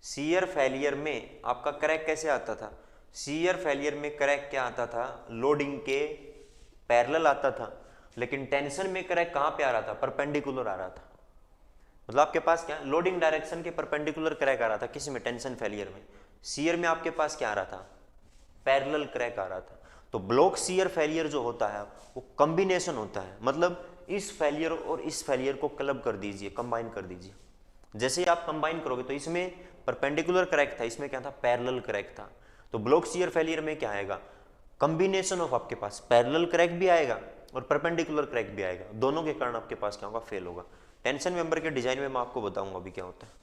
शियर फेलियर में आपका क्रैक कैसे आता था, शियर फेलियर में क्रैक क्या आता था, लोडिंग के पैरेलल आता था। लेकिन टेंशन में क्रैक कहाँ पे आ रहा था, परपेंडिकुलर आ रहा था। मतलब आपके पास क्या है, लोडिंग डायरेक्शन के परपेंडिकुलर क्रैक आ रहा था, किसी में टेंशन फेलियर में। शियर में आपके पास क्या आ रहा था, पैरेलल क्रैक आ रहा था। तो ब्लॉक शियर फेलियर जो होता है वो कॉम्बिनेशन होता है, मतलब इस फेलियर और इस फेलियर को क्लब कर दीजिए, कंबाइन कर दीजिए। जैसे ही आप कंबाइन करोगे तो इसमें परपेंडिकुलर क्रैक था, इसमें क्या था, पैरेलल क्रैक था। तो ब्लॉक शियर फेलियर में क्या आएगा, कॉम्बिनेशन ऑफ आपके पास पैरेलल क्रैक भी आएगा और परपेंडिकुलर क्रैक भी आएगा, दोनों के कारण आपके पास क्या होगा, फेल होगा। टेंशन मेंबर के डिजाइन में मैं आपको बताऊंगा अभी क्या होता है।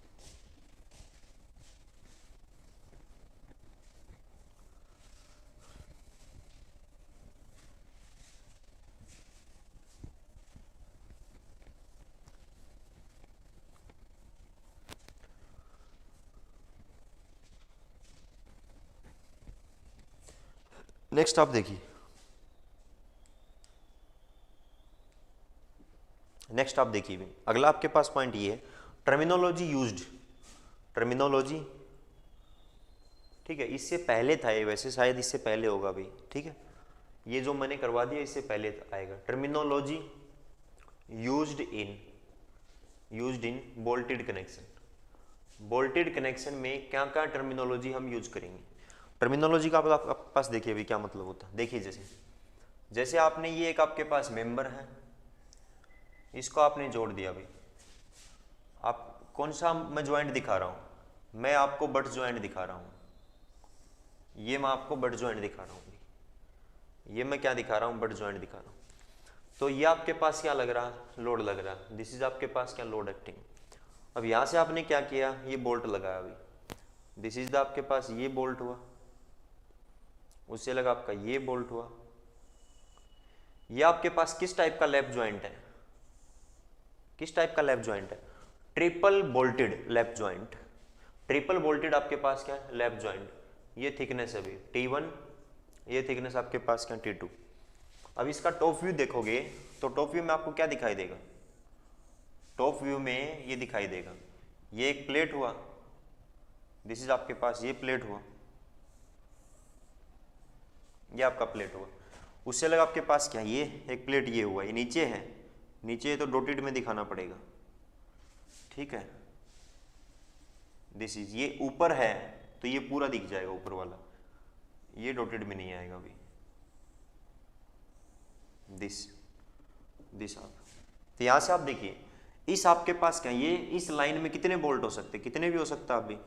नेक्स्ट आप देखिए, नेक्स्ट आप देखिए, अगला आपके पास पॉइंट ये है, टर्मिनोलॉजी यूज्ड। टर्मिनोलॉजी, ठीक है, इससे पहले था ये, वैसे शायद इससे पहले होगा भी, ठीक है, ये जो मैंने करवा दिया इससे पहले आएगा। Terminology used in bolted connection. Bolted connection में क्या क्या टर्मिनोलॉजी हम यूज करेंगे। टर्मिनोलॉजी का आपके पास देखिए अभी क्या मतलब होता है। देखिए जैसे जैसे आपने ये एक आपके पास मेंबर है, इसको आपने जोड़ दिया भाई, आप कौन सा मैं ज्वाइंट दिखा रहा हूँ, मैं आपको बट ज्वाइंट दिखा रहा हूँ, ये मैं आपको बट ज्वाइंट दिखा रहा हूँ, ये मैं क्या दिखा रहा हूँ, बट ज्वाइंट दिखा रहा हूँ। तो ये आपके पास क्या लग रहा है, लोड लग रहा है, दिस इज आपके पास क्या, लोड एक्टिंग। अब यहाँ से आपने क्या किया, ये बोल्ट लगाया अभी, दिस इज द आपके पास ये बोल्ट हुआ, उससे लगा आपका ये बोल्ट हुआ। ये आपके पास किस टाइप का लैप ज्वाइंट है, किस टाइप का लैप ज्वाइंट है, triple bolted lap joint. Triple bolted आपके पास क्या है, लैप ज्वाइंट। ये थिकनेस है अभी T1, ये थिकनेस आपके पास क्या, T2। अब इसका टॉप व्यू देखोगे तो टॉप व्यू में आपको क्या दिखाई देगा, टॉप व्यू में ये दिखाई देगा, ये एक प्लेट हुआ, दिस इज आपके पास ये प्लेट हुआ, ये आपका प्लेट हुआ। उससे लगा आपके पास क्या, ये एक प्लेट ये हुआ, ये नीचे है, नीचे तो डॉटेड में दिखाना पड़ेगा, ठीक है। दिस इज, ये ऊपर है तो ये पूरा दिख जाएगा ऊपर वाला, ये डॉटेड में नहीं आएगा अभी, दिस आप। तो यहां से आप देखिए, इस आपके पास क्या, ये इस लाइन में कितने बोल्ट हो सकते हैं, कितने भी हो सकता है अभी,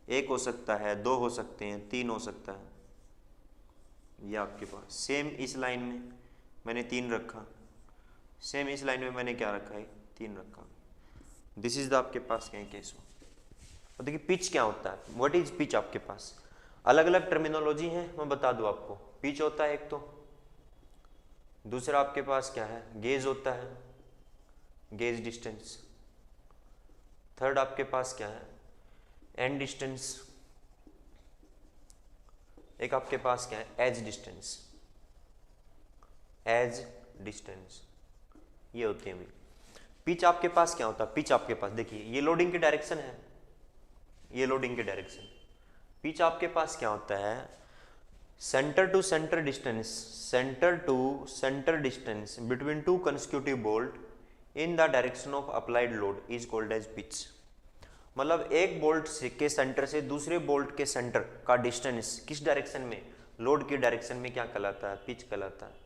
एक हो सकता है, दो हो सकते हैं, तीन हो सकता है। ये आपके पास सेम इस लाइन में मैंने तीन रखा, सेम इस लाइन में मैंने क्या रखा है, तीन रखा। दिस इज द आपके पास क्या केस हो। और देखिए पिच क्या होता है, व्हाट इज पिच, आपके पास अलग अलग टर्मिनोलॉजी है, मैं बता दूं आपको। पिच होता है एक तो, दूसरा आपके पास क्या है, गेज होता है, गेज डिस्टेंस। थर्ड आपके पास क्या है, एंड डिस्टेंस। एक आपके पास क्या है, एज डिस्टेंस, एज डिस्टेंस, ये होती है। पिच आपके पास क्या होता है, पिच आपके पास देखिए, ये लोडिंग की डायरेक्शन है, ये लोडिंग की डायरेक्शन। पिच आपके पास क्या होता है, centre to centre distance, centre to centre distance between two consecutive bolt in the direction of applied load is called as pitch. मतलब एक बोल्ट के सेंटर से दूसरे बोल्ट के सेंटर का डिस्टेंस किस डायरेक्शन में, लोड की डायरेक्शन में क्या कहलाता है, पिच कहलाता है।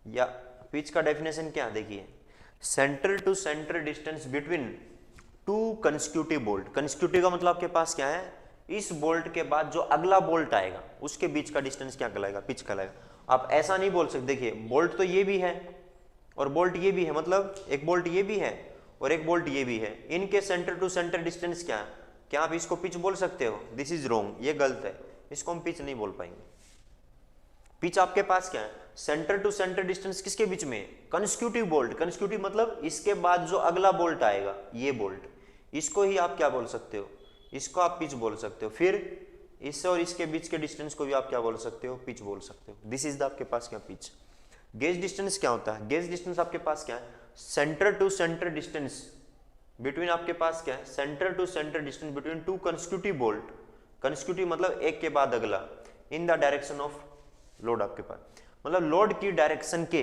या पिच का डेफिनेशन क्या देखिए, centre to centre distance between two consecutive bolt. Consecutive का मतलब आपके पास क्या है, इस बोल्ट के बाद जो अगला बोल्ट आएगा उसके बीच का डिस्टेंस क्या कहलाएगा, पिच कहलाएगा। आप ऐसा नहीं बोल सकते, देखिए बोल्ट तो ये भी है और बोल्ट ये भी है, मतलब एक बोल्ट ये भी है और एक बोल्ट ये भी है, इनके सेंटर टू सेंटर डिस्टेंस क्या है, क्या आप इसको पिच बोल सकते हो, दिस इज रॉन्ग, ये गलत है, इसको हम पिच नहीं बोल पाएंगे। पिच आपके पास क्या है, सेंटर टू सेंटर डिस्टेंस किसके बीच में, कंसेक्यूटिव बोल्ट। कंसेक्यूटिव मतलब इसके बाद जो अगला बोल्ट आएगा, ये बोल्ट, इसको ही आप क्या बोल सकते हो, इसको आप पिच बोल सकते हो। फिर इससे और इसके बीच के डिस्टेंस को भी आप क्या बोल सकते हो, पिच बोल सकते हो। दिस इज द आपके पास क्या, पिच। गेज डिस्टेंस क्या होता है, गेज डिस्टेंस आपके पास क्या है, centre to centre distance between आपके पास क्या है, centre to centre distance between two consecutive bolt. Consecutive मतलब एक के बाद अगला, in the direction of load आपके पास, मतलब लोड की डायरेक्शन के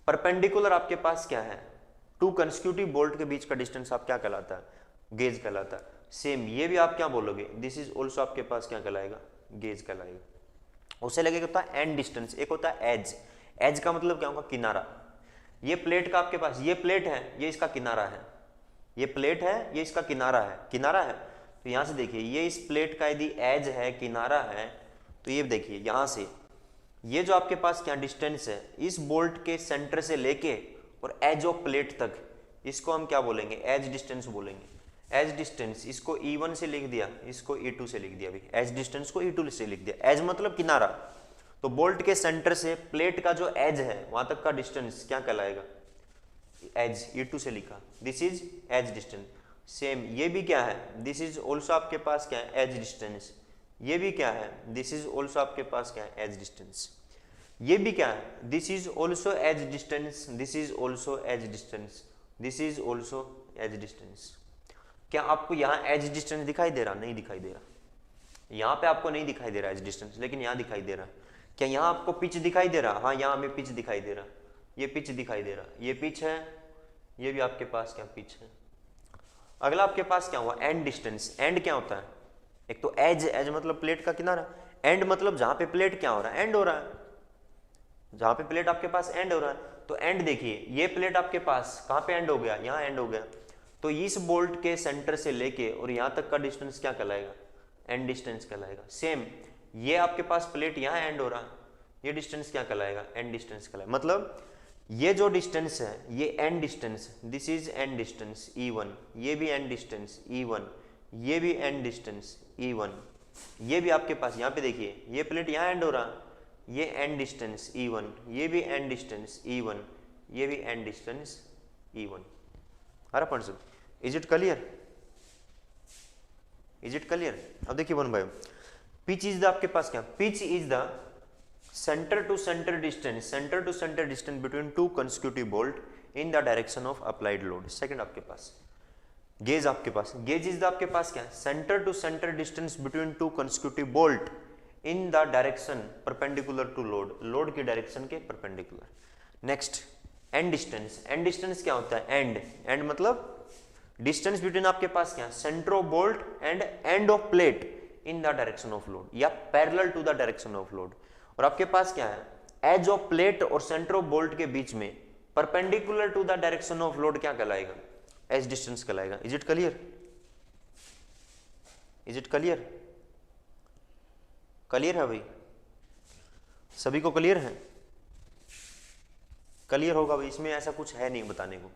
परपेंडिकुलर आपके पास क्या है, टू कंसेक्यूटिव बोल्ट के बीच का डिस्टेंस आप क्या कहलाता है, गेज कहलाता है। सेम ये भी आप क्या बोलोगे, दिस इज ऑल्सो आपके पास क्या कहलाएगा, गेज कहलाएगा। उसे लगे होता है एंड डिस्टेंस, एक होता है एज। एज का मतलब क्या होगा, किनारा। ये प्लेट का आपके पास, ये प्लेट है, ये इसका किनारा है, ये प्लेट है, ये इसका किनारा है, किनारा है। तो यहां से देखिए ये इस प्लेट का यदि एज है, किनारा है, तो ये देखिए यहां से ये जो आपके पास क्या डिस्टेंस है इस बोल्ट के सेंटर से लेके और एज ऑफ प्लेट तक, इसको हम क्या बोलेंगे, एज डिस्टेंस बोलेंगे। एज डिस्टेंस इसको E1 से लिख दिया, इसको E2 से लिख दिया। अभी एज डिस्टेंस को E2 से लिख दिया, एज मतलब किनारा। तो बोल्ट के सेंटर से प्लेट का जो एज है वहां तक का डिस्टेंस क्या कहलाएगा, एज, E2 से लिखा, this is edge distance. Same ये भी क्या है, दिस इज ऑल्सो आपके पास क्या है, एज डिस्टेंस। ये भी क्या है, दिस इज ऑल्सो आपके पास क्या है, एज डिस्टेंस। ये भी क्या है, this is also edge distance, this is also edge distance, this is also edge distance. क्या आपको यहाँ एज डिस्टेंस दिखाई दे रहा, नहीं दिखाई दे रहा, यहाँ पे आपको नहीं दिखाई दे रहा एज डिस्टेंस, लेकिन यहाँ दिखाई दे रहा। क्या यहाँ आपको पिच दिखाई दे रहा, हाँ यहाँ हमें पिच दिखाई दे रहा, ये पिच दिखाई दे रहा, ये पिच है, ये भी आपके पास क्या पिच है। अगला आपके पास क्या हुआ, एंड डिस्टेंस। एंड क्या होता है, एक तो एज, एज मतलब प्लेट का किनारा, एंड मतलब जहां पे प्लेट क्या हो रहा है, एंड हो रहा है, जहां पे प्लेट आपके पास एंड हो रहा है। तो एंड देखिए ये प्लेट आपके पास कहां पे एंड हो गया, यहाँ एंड हो गया। तो इस बोल्ट के सेंटर से लेके और यहां तक का डिस्टेंस क्या कहलाएगा, एंड डिस्टेंस कहलाएगा। सेम ये आपके पास प्लेट यहाँ एंड हो रहा है, ये डिस्टेंस क्या कहलाएगा, एंड डिस्टेंस कहलाएगा। मतलब ये जो डिस्टेंस है ये and distance, this is and distance E1, ये भी एंड डिस्टेंस E1, ये भी एंड डिस्टेंस E1, ये भी आपके पास यहाँ पे देखिए ये प्लेट यहाँ एंड हो रहा, ये एंड डिस्टेंस E1, ये भी एंड डिस्टेंस E1, ये भी एंड डिस्टेंस E1। हरा पॉइंट सब, is it clear, is it clear. अब देखिए one by one. Pitch is the आपके पास क्या, pitch is the center to center distance between two consecutive bolt in the direction of applied load। Second आपके पास gauge, आपके पास gauge is the आपके पास क्या, centre to centre distance between two consecutive bolt in the direction perpendicular to load, load की direction के perpendicular. Next end distance. End distance क्या होता है, एंड, एंड मतलब डिस्टेंस बिटवीन आपके पास क्या, centre of bolt and end of plate in the direction of load या parallel to the direction of load. और आपके पास क्या है, एज ऑफ प्लेट और सेंटर ऑफ बोल्ट के बीच में perpendicular to the direction of load क्या कहलाएगा, एज डिस्टेंस कहलाएगा। Is it clear, is it clear, clear है भाई, सभी को क्लियर है, क्लियर होगा भाई, इसमें ऐसा कुछ है नहीं बताने को।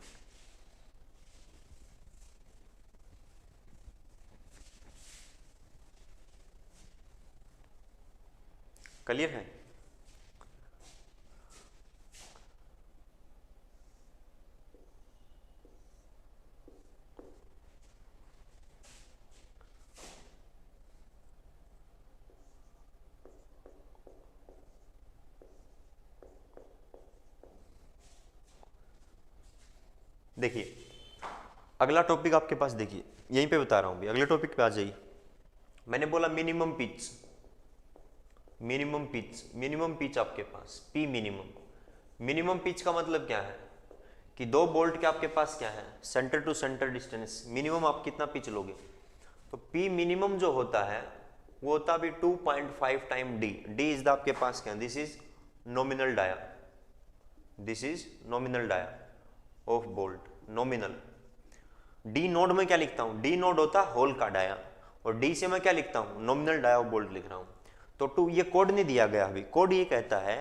क्लियर है। देखिए अगला टॉपिक आपके पास, देखिए यहीं पे बता रहा हूं, अगले टॉपिक पे आ जाइए। मैंने बोला minimum pitch, minimum pitch, minimum pitch आपके पास P मिनिमम। मिनिमम पिच का मतलब क्या है कि दो बोल्ट के आपके पास क्या है, centre to centre distance, minimum आप कितना पिच लोगे। तो P मिनिमम जो होता है वो होता है 2.5 time D। D is the आपके पास क्या, this is nominal dia, this is nominal dia of bolt, nominal. D नोड में क्या लिखता हूं, D नोड होता है होल का डाया, और D से मैं क्या लिखता हूं, नॉमिनल डाया ऑफ बोल्ट लिख रहा हूं। तो टू, ये कोड नहीं दिया गया अभी, कोड ये कहता है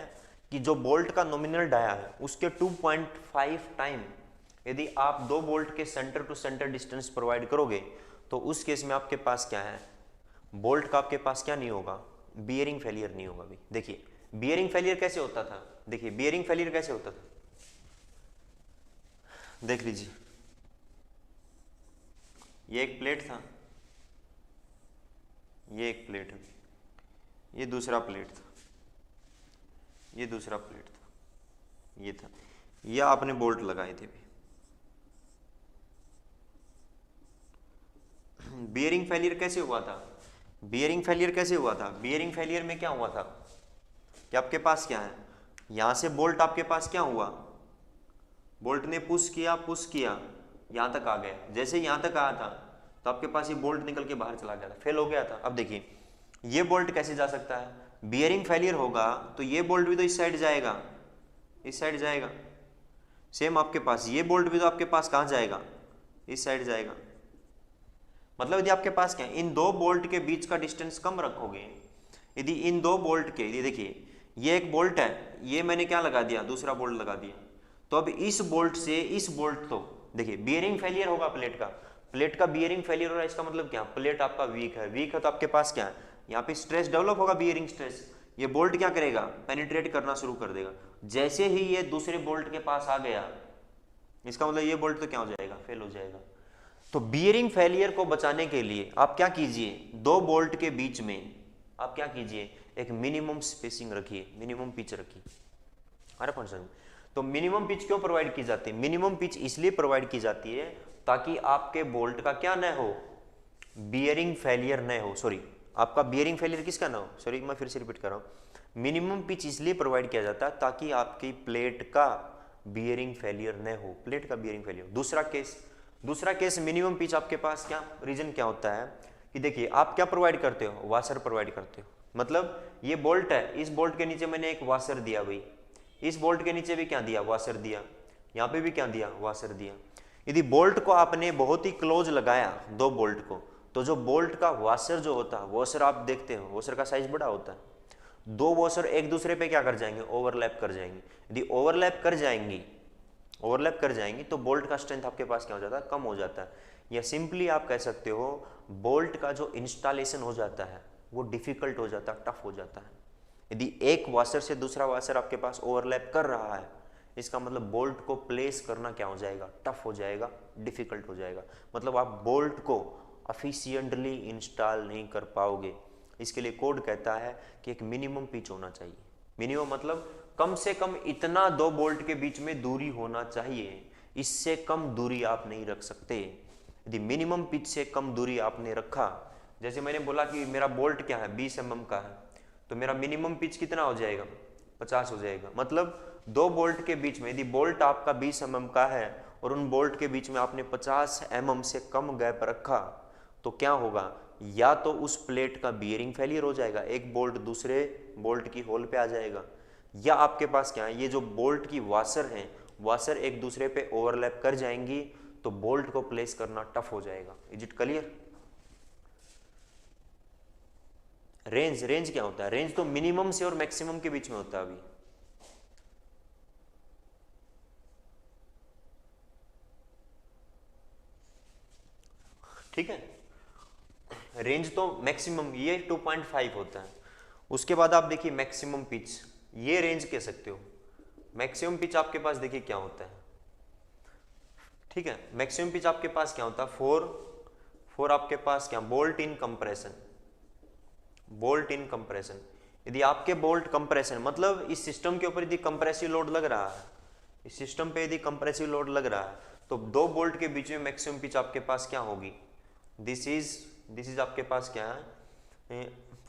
कि जो बोल्ट का नॉमिनल डाया है उसके 2.5 टाइम यदि आप दो बोल्ट के centre to centre distance provide करोगे तो उस केस में आपके पास क्या है, बोल्ट का आपके पास क्या नहीं होगा, बियरिंग फेलियर नहीं होगा। अभी देखिए बियरिंग फेलियर कैसे होता था, देखिए बियरिंग फेलियर कैसे होता था, देख लीजिए ये एक प्लेट था, ये एक प्लेट है, ये दूसरा प्लेट था, ये दूसरा प्लेट था, ये था, ये आपने बोल्ट लगाए थे। बियरिंग फेलियर कैसे हुआ था, बियरिंग फेलियर कैसे हुआ था, बियरिंग फेलियर में क्या हुआ था कि आपके पास क्या है, यहां से बोल्ट आपके पास क्या हुआ, बोल्ट ने पुश किया, यहाँ तक आ गया। जैसे यहाँ तक आया था तो आपके पास ये बोल्ट निकल के बाहर चला गया था, फेल हो गया था। अब देखिए ये बोल्ट कैसे जा सकता है, बियरिंग फेलियर होगा तो ये बोल्ट भी तो इस साइड जाएगा, इस साइड जाएगा। सेम आपके पास ये बोल्ट भी तो आपके पास कहाँ जाएगा, इस साइड जाएगा। मतलब यदि आपके पास क्या है, इन दो बोल्ट के बीच का डिस्टेंस कम रखोगे, यदि इन दो बोल्ट के, यदि देखिए ये एक बोल्ट है, ये मैंने क्या लगा दिया, दूसरा बोल्ट लगा दिया, तो अब इस बोल्ट से इस बोल्ट, तो देखिए बियरिंग फेलियर होगा प्लेट का बियरिंग फेलियर हो रहा है, इसका मतलब क्या, प्लेट आपका वीक है तो आपके पास क्या है, यहाँ पे स्ट्रेस डेवलप होगा, बियरिंग स्ट्रेस। ये बोल्ट क्या करेगा, पेनिट्रेट करना शुरू कर देगा। जैसे ही ये दूसरे बोल्ट के पास आ गया, इसका मतलब ये बोल्ट तो क्या हो जाएगा, फेल हो जाएगा। तो बियरिंग फेलियर को बचाने के लिए आप क्या कीजिए, दो बोल्ट के बीच में आप क्या कीजिए, एक मिनिमम स्पेसिंग रखिए, मिनिमम पिच रखिए। अरे पर्सन, तो मिनिमम पिच क्यों प्रोवाइड की जाती है, मिनिमम पिच इसलिए प्रोवाइड की जाती है ताकि आपके बोल्ट का क्या न हो, बियरिंग फेलियर न हो। सॉरी, आपका बियरिंग फेलियर किसका ना हो, सॉरी मैं फिर से रिपीट कर रहा हूँ। मिनिमम पिच इसलिए प्रोवाइड किया जाता है ताकि आपकी प्लेट का बियरिंग फेलियर न हो, प्लेट का बियरिंग फेलियर। दूसरा केस मिनिमम पिच आपके पास क्या रीजन क्या होता है कि देखिए आप क्या प्रोवाइड करते हो, वाशर प्रोवाइड करते हो। मतलब ये बोल्ट है, इस बोल्ट के नीचे मैंने एक वाशर दिया भाई, इस बोल्ट के नीचे भी क्या दिया, वाशर दिया, यहाँ पे भी क्या दिया, वाशर दिया। यदि बोल्ट को आपने बहुत ही क्लोज लगाया दो बोल्ट को, तो जो बोल्ट का वाशर जो होता है, वॉशर आप देखते हो, वॉशर का साइज बड़ा होता है, दो वॉशर एक दूसरे पे क्या कर जाएंगे, ओवरलैप कर जाएंगे। यदि ओवरलैप कर जाएंगी तो बोल्ट का स्ट्रेंथ आपके पास क्या हो जाता है, कम हो जाता है। या सिंपली आप कह सकते हो बोल्ट का जो इंस्टॉलेशन हो जाता है वो डिफिकल्ट हो जाता है, टफ हो जाता है। यदि एक वाशर से दूसरा वाशर आपके पास ओवरलैप कर रहा है, इसका मतलब बोल्ट को प्लेस करना क्या हो जाएगा, टफ हो जाएगा, डिफिकल्ट हो जाएगा। मतलब आप बोल्ट को एफिशिएंटली इंस्टॉल नहीं कर पाओगे। इसके लिए कोड कहता है कि एक मिनिमम पिच होना चाहिए। मिनिमम मतलब कम से कम इतना दो बोल्ट के बीच में दूरी होना चाहिए, इससे कम दूरी आप नहीं रख सकते। यदि मिनिमम पिच से कम दूरी आपने रखा, जैसे मैंने बोला कि मेरा बोल्ट क्या है 20 mm का है, तो मेरा मिनिमम पिच कितना हो जाएगा, 50 हो जाएगा। मतलब दो बोल्ट के बीच में यदि बोल्ट आपका 20 mm का है और उन बोल्ट के बीच में आपने 50 mm से कम गैप रखा, तो क्या होगा, या तो उस प्लेट का बियरिंग फेलियर हो जाएगा, एक बोल्ट दूसरे बोल्ट की होल पे आ जाएगा, या आपके पास क्या है, ये जो बोल्ट की वाशर हैं, वाशर एक दूसरे पे ओवरलैप कर जाएंगी, तो बोल्ट को प्लेस करना टफ हो जाएगा। Is it clear? रेंज क्या होता है, रेंज तो मिनिमम से और मैक्सिमम के बीच में होता है। अभी ठीक है, रेंज तो मैक्सिमम ये 2.5 होता है। उसके बाद आप देखिए मैक्सिमम पिच, ये रेंज कह सकते हो। मैक्सिमम पिच आपके पास देखिए क्या होता है, ठीक है, मैक्सिमम पिच आपके पास क्या होता है, 4 आपके पास क्या, बोल्ट इन कंप्रेशन। यदि आपके बोल्ट कंप्रेशन मतलब इस सिस्टम के ऊपर यदि कंप्रेसिव लोड लग रहा है, इस सिस्टम पे यदि कंप्रेसिव लोड लग रहा है, तो दो बोल्ट के बीच में मैक्सिमम पिच आपके पास क्या होगी, दिस इज आपके पास क्या है,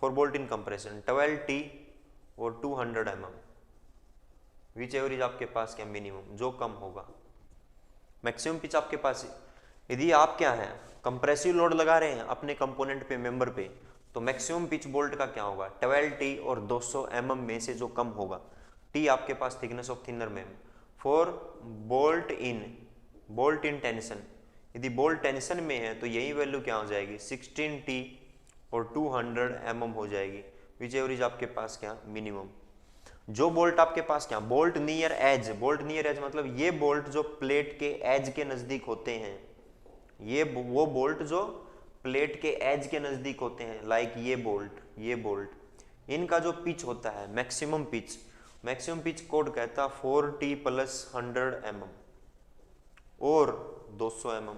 4 बोल्ट इन कंप्रेशन 12T और 200 mm, विच एवरेज आपके पास क्या, मिनिमम जो कम होगा। मैक्सिमम पिच आपके पास, यदि आप क्या है कंप्रेसिव लोड लगा रहे हैं अपने कंपोनेंट पे, मेंबर पे, तो मैक्सिमम पिच बोल्ट का क्या होगा, 12T और 200 mm में से जो कम होगा। T आपके पास थिकनेस ऑफ थिनर में। फॉर बोल्ट इन टेंशन, यदि बोल्ट टेंशन में है तो यही वैल्यू क्या हो जाएगी, 16T और 200 mm हो जाएगी, विच एवरेज आपके पास क्या, मिनिमम। जो बोल्ट आपके पास क्या, बोल्ट नियर एज मतलब ये बोल्ट जो प्लेट के एज के नजदीक होते हैं, ये वो बोल्ट जो प्लेट के एज के नजदीक होते हैं, लाइक ये बोल्ट, इनका जो पिच होता है मैक्सिमम पिच कोड कहता है 4T + 100 mm और 200 mm,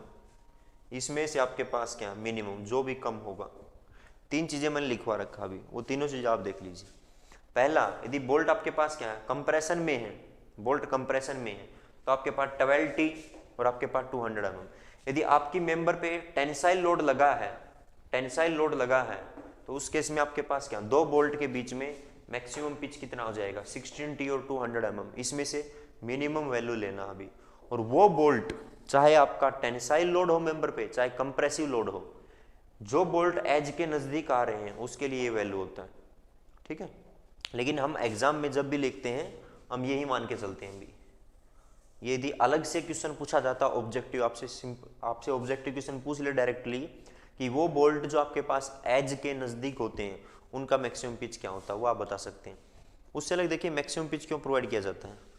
इसमें से आपके पास क्या, मिनिमम जो भी कम होगा। 3 चीजें मैंने लिखवा रखा अभी, वो तीनों चीजें आप देख लीजिए। पहला, यदि बोल्ट आपके पास क्या है, कंप्रेशन में है, बोल्ट कंप्रेशन में है, तो आपके पास 12T और आपके पास 200 mm। यदि आपकी मेंबर पे टेंसाइल लोड लगा है, तो उस केस में आपके पास क्या, दो बोल्ट के बीच में मैक्सिमम पिच कितना हो जाएगा, 16T और 200 mm, इसमें से मिनिमम वैल्यू लेना अभी। और वो बोल्ट चाहे आपका टेंसाइल लोड हो मेंबर पे, चाहे कंप्रेसिव लोड हो, जो बोल्ट एज के नजदीक आ रहे हैं उसके लिए ये वैल्यू होता है, ठीक है। लेकिन हम एग्जाम में जब भी लिखते हैं हम यही मान के चलते हैं भी। ये यदि अलग से क्वेश्चन पूछा जाता ऑब्जेक्टिव, आपसे ऑब्जेक्टिव क्वेश्चन पूछ ले डायरेक्टली कि वो बोल्ट जो आपके पास एज के नजदीक होते हैं उनका मैक्सिमम पिच क्या होता है, वो आप बता सकते हैं। उससे अलग देखिए मैक्सिमम पिच क्यों प्रोवाइड किया जाता है।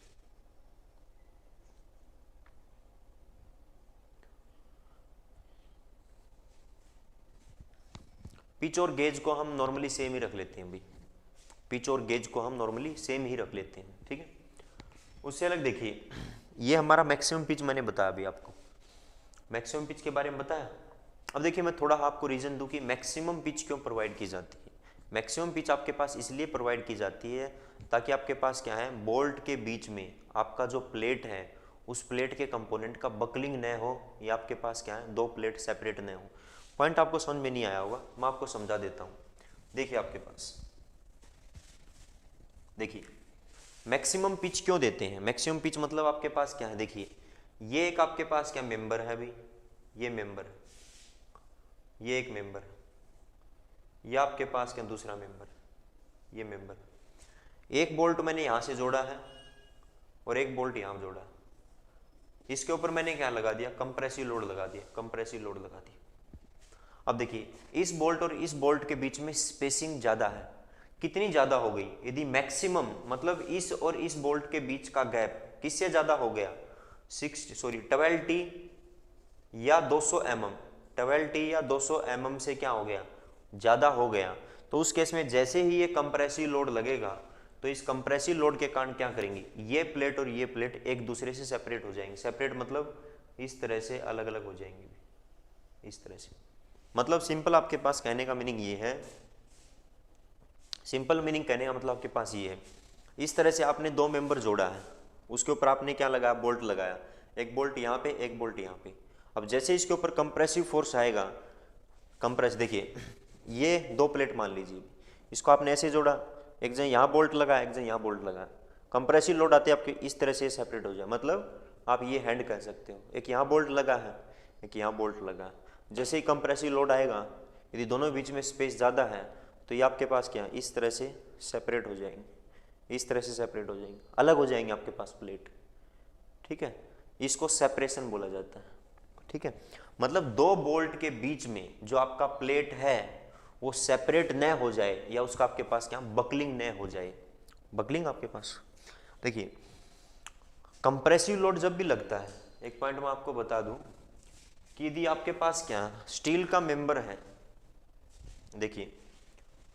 पिच और गेज को हम नॉर्मली सेम ही रख लेते हैं भाई, पिच और गेज को हम नॉर्मली सेम ही रख लेते हैं, ठीक है। उससे अलग देखिए ये हमारा मैक्सिमम पिच मैंने बताया अभी आपको, मैक्सिमम पिच के बारे में बताया। अब देखिए मैं थोड़ा आपको रीजन दूं कि मैक्सिमम पिच क्यों प्रोवाइड की जाती है। मैक्सिमम पिच आपके पास इसलिए प्रोवाइड की जाती है ताकि आपके पास क्या है, बोल्ट के बीच में आपका जो प्लेट है उस प्लेट के कंपोनेंट का बकलिंग न हो, या आपके पास क्या है, दो प्लेट सेपरेट न हो। पॉइंट आपको समझ में नहीं आया होगा, मैं आपको समझा देता हूँ। देखिए आपके पास, देखिए मैक्सिमम पिच क्यों देते हैं। मैक्सिमम पिच मतलब आपके पास क्या है, देखिए ये एक आपके पास क्या मेंबर है अभी, ये मेंबर, ये एक मेंबर, ये आपके पास क्या दूसरा मेंबर, ये मेंबर। एक बोल्ट मैंने यहां से जोड़ा है और एक बोल्ट यहां जोड़ा, इसके ऊपर मैंने क्या लगा दिया, कंप्रेसिव लोड लगा दिया, कंप्रेसिव लोड लगा दिया। अब देखिए इस बोल्ट और इस बोल्ट के बीच में स्पेसिंग ज्यादा है, कितनी ज्यादा हो गई, यदि मैक्सिमम मतलब इस और इस बोल्ट के बीच का गैप किससे ज्यादा हो गया, 12T या 200 mm, 12T या 200 mm से क्या हो गया, ज्यादा हो गया, तो उस केस में जैसे ही ये कंप्रेसिव लोड लगेगा तो इस कंप्रेसिव लोड के कारण क्या करेंगे, ये प्लेट और ये प्लेट एक दूसरे से सेपरेट हो जाएंगे। सेपरेट मतलब इस तरह से अलग अलग हो जाएंगे, इस तरह से। मतलब सिंपल आपके पास कहने का मीनिंग ये है, सिंपल मीनिंग कहने का मतलब आपके पास ये है, इस तरह से आपने दो मेंबर जोड़ा है, उसके ऊपर आपने क्या लगाया, बोल्ट लगाया, एक बोल्ट यहाँ पे एक बोल्ट यहाँ पे। अब जैसे इसके ऊपर कंप्रेसिव फोर्स आएगा, कंप्रेस, देखिए ये दो प्लेट मान लीजिए, इसको आपने ऐसे जोड़ा, एक जगह यहाँ बोल्ट लगा, एक जगह यहाँ बोल्ट लगा, कंप्रेसिव लोड आते आपके इस तरह से सेपरेट हो जाए, मतलब आप ये हैंड कह सकते हो, एक यहाँ बोल्ट लगा है एक यहाँ बोल्ट लगा। जैसे ही कंप्रेसिव लोड आएगा, यदि दोनों बीच में स्पेस ज़्यादा है तो ये आपके पास क्या, इस तरह से सेपरेट हो जाएंगे, इस तरह से सेपरेट हो जाएंगे, अलग हो जाएंगे आपके पास प्लेट, ठीक है। इसको सेपरेशन बोला जाता है, ठीक है। मतलब दो बोल्ट के बीच में जो आपका प्लेट है वो सेपरेट न हो जाए, या उसका आपके पास क्या बकलिंग न हो जाए, बकलिंग आपके पास। देखिए कंप्रेसिव लोड जब भी लगता है, एक पॉइंट मैं आपको बता दूं कि यदि आपके पास क्या स्टील का मेंबर है, देखिए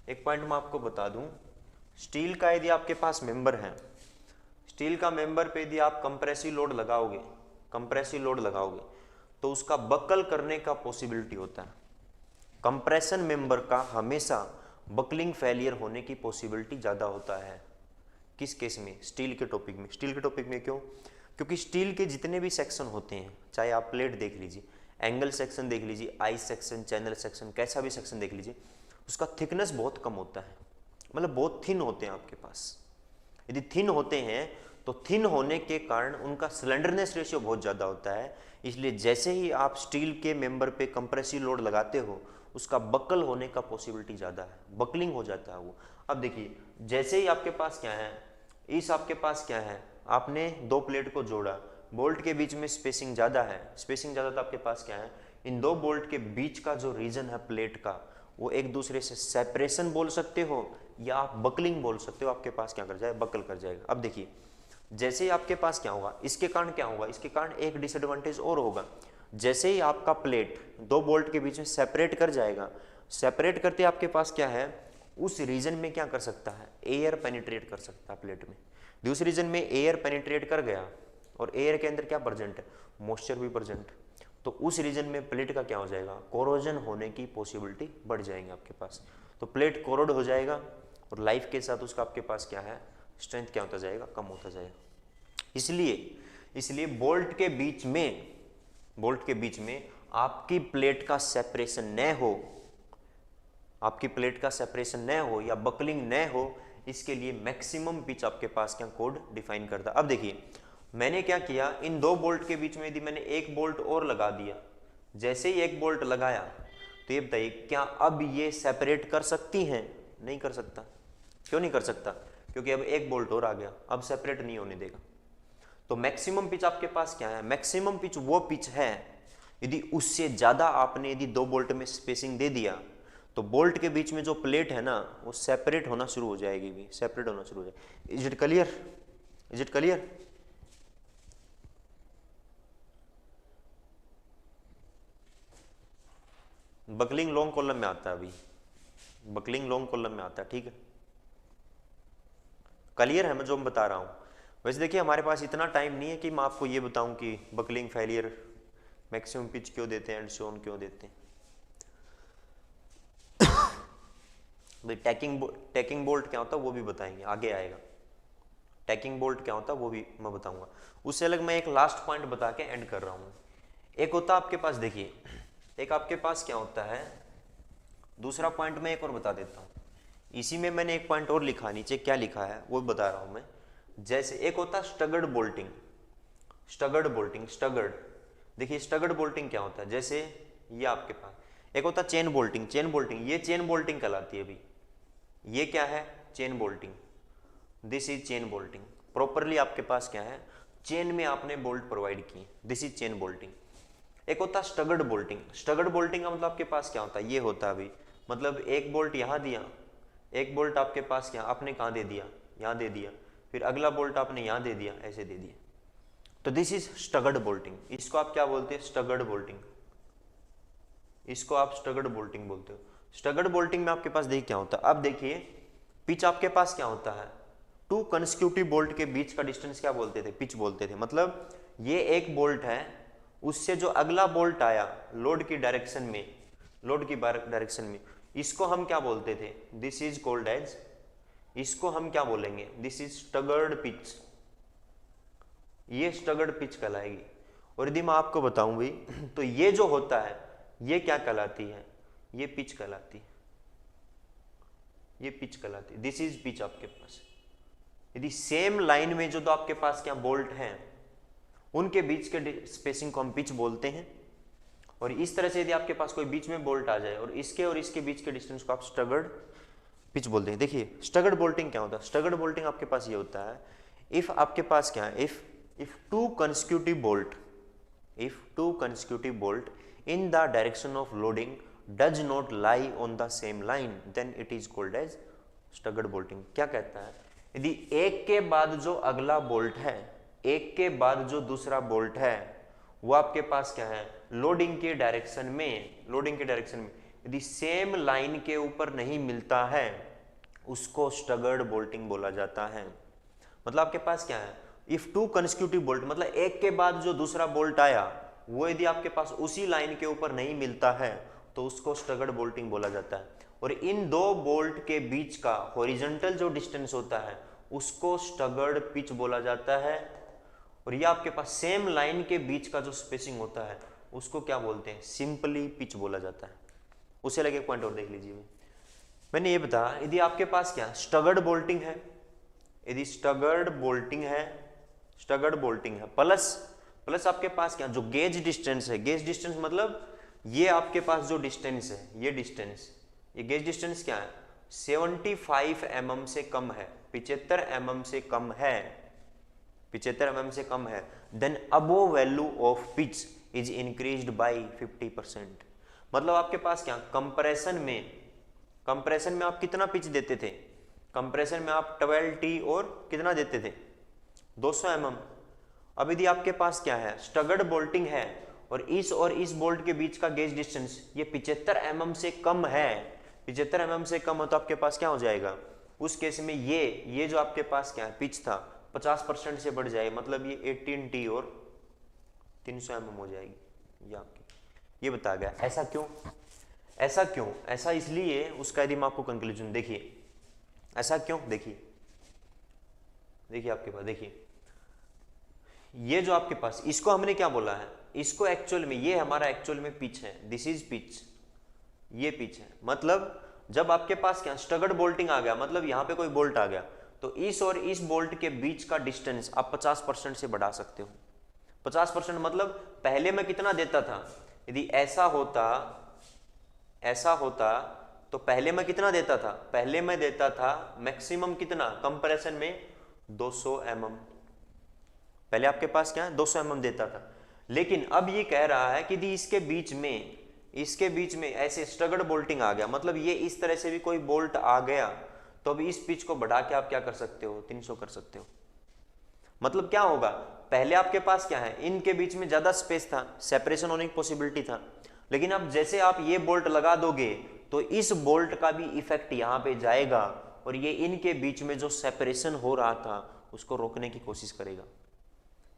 एक पॉइंट मैं आपको बता दूं, स्टील का यदि आपके पास मेंबर है, स्टील का मेंबर पे यदि आप कंप्रेसिव लोड लगाओगे, कंप्रेसिव लोड लगाओगे तो उसका बकल करने का पॉसिबिलिटी होता है। कंप्रेशन मेंबर का हमेशा बकलिंग फेलियर होने की पॉसिबिलिटी ज़्यादा होता है। किस केस में, स्टील के टॉपिक में। स्टील के टॉपिक में क्यों, क्योंकि स्टील के जितने भी सेक्शन होते हैं, चाहे आप प्लेट देख लीजिए, एंगल सेक्शन देख लीजिए, आई सेक्शन, चैनल सेक्शन, कैसा भी सेक्शन देख लीजिए, उसका थिकनेस बहुत कम होता है, मतलब बहुत थिन होते हैं आपके पास। यदि थिन होते हैं तो थिन होने के कारण उनका स्लेंडरनेस रेशियो बहुत ज़्यादा होता है, इसलिए जैसे ही आप स्टील के मेंबर पे कंप्रेसिव लोड लगाते हो उसका बकल होने का पॉसिबिलिटी ज़्यादा है, बकलिंग हो जाता है वो। अब देखिए जैसे ही आपके पास क्या है, इस आपके पास क्या है, आपने दो प्लेट को जोड़ा, बोल्ट के बीच में स्पेसिंग ज़्यादा है, स्पेसिंग ज़्यादा तो आपके पास क्या है, इन दो बोल्ट के बीच का जो रीजन है प्लेट का, वो एक दूसरे से सेपरेशन बोल सकते हो या आप बकलिंग बोल सकते हो, आपके पास क्या कर जाए, बकल कर जाएगा। अब देखिए जैसे ही आपके पास क्या होगा, इसके कारण क्या होगा, इसके कारण एक डिसएडवांटेज और होगा, जैसे ही आपका प्लेट दो बोल्ट के बीच में सेपरेट कर जाएगा, सेपरेट करते आपके पास क्या है, उस रीजन में क्या कर सकता है, एयर पेनिट्रेट कर सकता है प्लेट में। दूसरे रीजन में एयर पेनिट्रेट कर गया और एयर के अंदर क्या प्रेजेंट है, मॉइस्चर भी प्रेजेंट, तो उस रीजन में प्लेट का क्या हो जाएगा, कोरोजन होने की पॉसिबिलिटी बढ़ जाएगी आपके पास। तो प्लेट कोरोड हो जाएगा और लाइफ के साथ उसका आपके पास क्या है, स्ट्रेंथ क्या होता जाएगा, कम होता जाएगा। इसलिए बोल्ट के बीच में, बोल्ट के बीच में आपकी प्लेट का सेपरेशन न हो, आपकी प्लेट का सेपरेशन न हो या बकलिंग न हो, इसके लिए मैक्सिमम पिच आपके पास क्या कोड डिफाइन करता है। अब देखिए मैंने क्या किया, इन दो बोल्ट के बीच में यदि मैंने एक बोल्ट और लगा दिया, जैसे ही एक बोल्ट लगाया तो ये बताइए क्या अब ये सेपरेट कर सकती हैं? नहीं कर सकता। क्यों नहीं कर सकता? क्योंकि अब एक बोल्ट और आ गया, अब सेपरेट नहीं होने देगा। तो मैक्सिमम पिच आपके पास क्या है? मैक्सिमम पिच वो पिच है यदि उससे ज्यादा आपने यदि दो बोल्ट में स्पेसिंग दे दिया तो बोल्ट के बीच में जो प्लेट है ना वो सेपरेट होना शुरू हो जाएगी, भी सेपरेट होना शुरू हो जाएगी। Is it clear? Is it clear? Buckling long column में आता है, अभी बकलिंग लॉन्ग कॉलम में आता है, ठीक है। क्लियर है मैं जो मैं बता रहा हूँ? वैसे देखिए हमारे पास इतना टाइम नहीं है कि मैं आपको ये बताऊं कि बकलिंग फेलियर मैक्सिमम पिच क्यों देते हैं एंड सो ऑन क्यों देते हैं। भाई टैकिंग बोल्ट क्या होता है वो भी बताएंगे, आगे आएगा। टैकिंग बोल्ट क्या होता है वो भी मैं बताऊंगा। उससे अलग मैं एक लास्ट पॉइंट बता के एंड कर रहा हूँ। एक होता है आपके पास, देखिए एक आपके पास क्या होता है, दूसरा पॉइंट मैं एक और बता देता हूँ। इसी में मैंने एक पॉइंट और लिखा, नीचे क्या लिखा है वो बता रहा हूँ मैं। जैसे एक होता है स्टगर्ड बोल्टिंग, स्टगर्ड बोल्टिंग, स्टगर्ड। देखिए स्टगर्ड बोल्टिंग क्या होता है, जैसे ये आपके पास एक होता है चेन बोल्टिंग, चेन बोल्टिंग, ये चेन बोल्टिंग कहलाती है। अभी ये क्या है? Chain bolting, this is chain bolting. Properly आपके पास क्या है? चेन में आपने बोल्ट प्रोवाइड की, दिस इज चेन बोल्टिंग। एक होता है स्टगर्ड बोल्टिंग, स्टगर्ड बोल्टिंग का मतलब आपके पास क्या होता है, ये होता है अभी, मतलब एक बोल्ट यहाँ दिया, एक बोल्ट आपके पास क्या आपने कहाँ दे दिया, यहाँ दे दिया, फिर अगला बोल्ट आपने यहाँ दे दिया, ऐसे दे दिया, तो दिस इज स्टगर्ड बोल्टिंग। इसको आप क्या बोलते हैं? स्टगर्ड बोल्टिंग। इसको आप स्टगर्ड बोल्टिंग बोलते हो। स्टगर्ड बोल्टिंग में आपके पास देखिए क्या होता है, अब देखिए पिच आपके पास क्या होता है, टू कंसेक्यूटिव बोल्ट के बीच का डिस्टेंस क्या बोलते थे? पिच बोलते थे। मतलब ये एक बोल्ट है, उससे जो अगला बोल्ट आया लोड की डायरेक्शन में, लोड की डायरेक्शन में, इसको हम क्या बोलते थे? दिस इज कॉल्ड एज, इसको हम क्या बोलेंगे? This is staggered pitch. ये स्टगर्ड पिच कहलाएगी। और यदि मैं आपको बताऊं भाई तो ये जो होता है ये क्या कहलाती है? ये पिच कहलाती है, ये पिच कहलाती है, दिस इज पिच आपके पास। यदि सेम लाइन में जो तो आपके पास क्या बोल्ट हैं उनके बीच के स्पेसिंग को हम पिच बोलते हैं। और इस तरह से यदि आपके पास कोई बीच में बोल्ट आ जाए और इसके बीच के डिस्टेंस को आप स्टगर्ड पिच बोलते हैं। देखिए स्टगर्ड बोल्टिंग क्या होता है? स्टगर्ड बोल्टिंग आपके पास ये होता है, इफ आपके पास क्या है, if two consecutive bolt in the direction of loading does not lie on the same line then it is called as staggered bolting। क्या कहता है? यदि एक के बाद जो अगला बोल्ट है, एक के बाद जो दूसरा बोल्ट है, वो आपके पास क्या है? लोडिंग के डायरेक्शन में यदि सेम लाइन के ऊपर नहीं मिलता है उसको स्टगर्ड बोल्टिंग बोला जाता है। मतलब आपके पास क्या है, इफ टू कंसेक्यूटिव बोल्ट, मतलब एक के बाद जो दूसरा बोल्ट आया वो यदि आपके पास उसी लाइन के ऊपर नहीं मिलता है तो उसको स्टगर्ड बोल्टिंग बोला जाता है। और इन दो बोल्ट के बीच का हॉरिजॉन्टल जो डिस्टेंस होता है उसको स्टगर्ड पिच बोला जाता है। और ये आपके पास सेम लाइन के बीच का जो स्पेसिंग होता है उसको क्या बोलते हैं? सिंपली पिच बोला जाता है। उसे लगे पॉइंट और देख लीजिए। मैंने ये बताया यदि आपके पास क्या स्टगर्ड बोल्टिंग है, यदि स्टगर्ड बोल्टिंग है प्लस आपके पास क्या जो गेज डिस्टेंस है, गेज डिस्टेंस मतलब ये आपके पास जो डिस्टेंस है, ये गेज डिस्टेंस क्या है? 75 mm से कम है, 75 mm से कम है, 75 mm से कम है, then above value of pitch is increased by 50%। मतलब आपके पास क्या कंप्रेशन में आप कितना पिच देते थे? कंप्रेशन में आप 12T और कितना देते थे? 200 mm। अब यदि आपके पास क्या है स्टगर्ड बोल्टिंग है और इस बोल्ट के बीच का गेज डिस्टेंस ये 75 mm से कम है, 75 mm से कम हो तो आपके पास क्या हो जाएगा? उस केस में ये जो आपके पास क्या है पिच था 50% से बढ़ जाएगा, मतलब ये 18T और 300 mm हो जाएगी। ये बताया गया। ऐसा क्यों? ऐसा इसलिए, उसका यदि मैं आपको कंक्लूजन देखिए ऐसा क्यों, देखिए आपके पास देखिए ये जो आपके पास इसको हमने क्या बोला है, इसको एक्चुअल में ये हमारा एक्चुअल में पिच है, दिस इज पिच, ये पिच है। मतलब जब आपके पास क्या स्टगर्ड बोल्टिंग आ गया, मतलब यहां पे कोई बोल्ट आ गया तो इस और इस बोल्ट के बीच का डिस्टेंस आप 50% से बढ़ा सकते हो। 50% मतलब पहले मैं कितना देता था, यदि ऐसा होता तो पहले मैं कितना देता था, पहले मैं देता था मैक्सिमम कितना कंप्रेशन में 200 mm। पहले आपके पास क्या है 200 mm देता था, लेकिन अब ये कह रहा है कि यदि इसके बीच में ऐसे स्टगर्ड बोल्टिंग आ गया, मतलब ये इस तरह से भी कोई बोल्ट आ गया, तो अब इस पिच को बढ़ा के आप क्या कर सकते हो 300 कर सकते हो। मतलब क्या होगा, पहले आपके पास क्या है, इनके बीच में ज्यादा स्पेस था, सेपरेशन होने की पॉसिबिलिटी था, लेकिन अब जैसे आप ये बोल्ट लगा दोगे तो इस बोल्ट का भी इफेक्ट यहाँ पे जाएगा और ये इनके बीच में जो सेपरेशन हो रहा था उसको रोकने की कोशिश करेगा।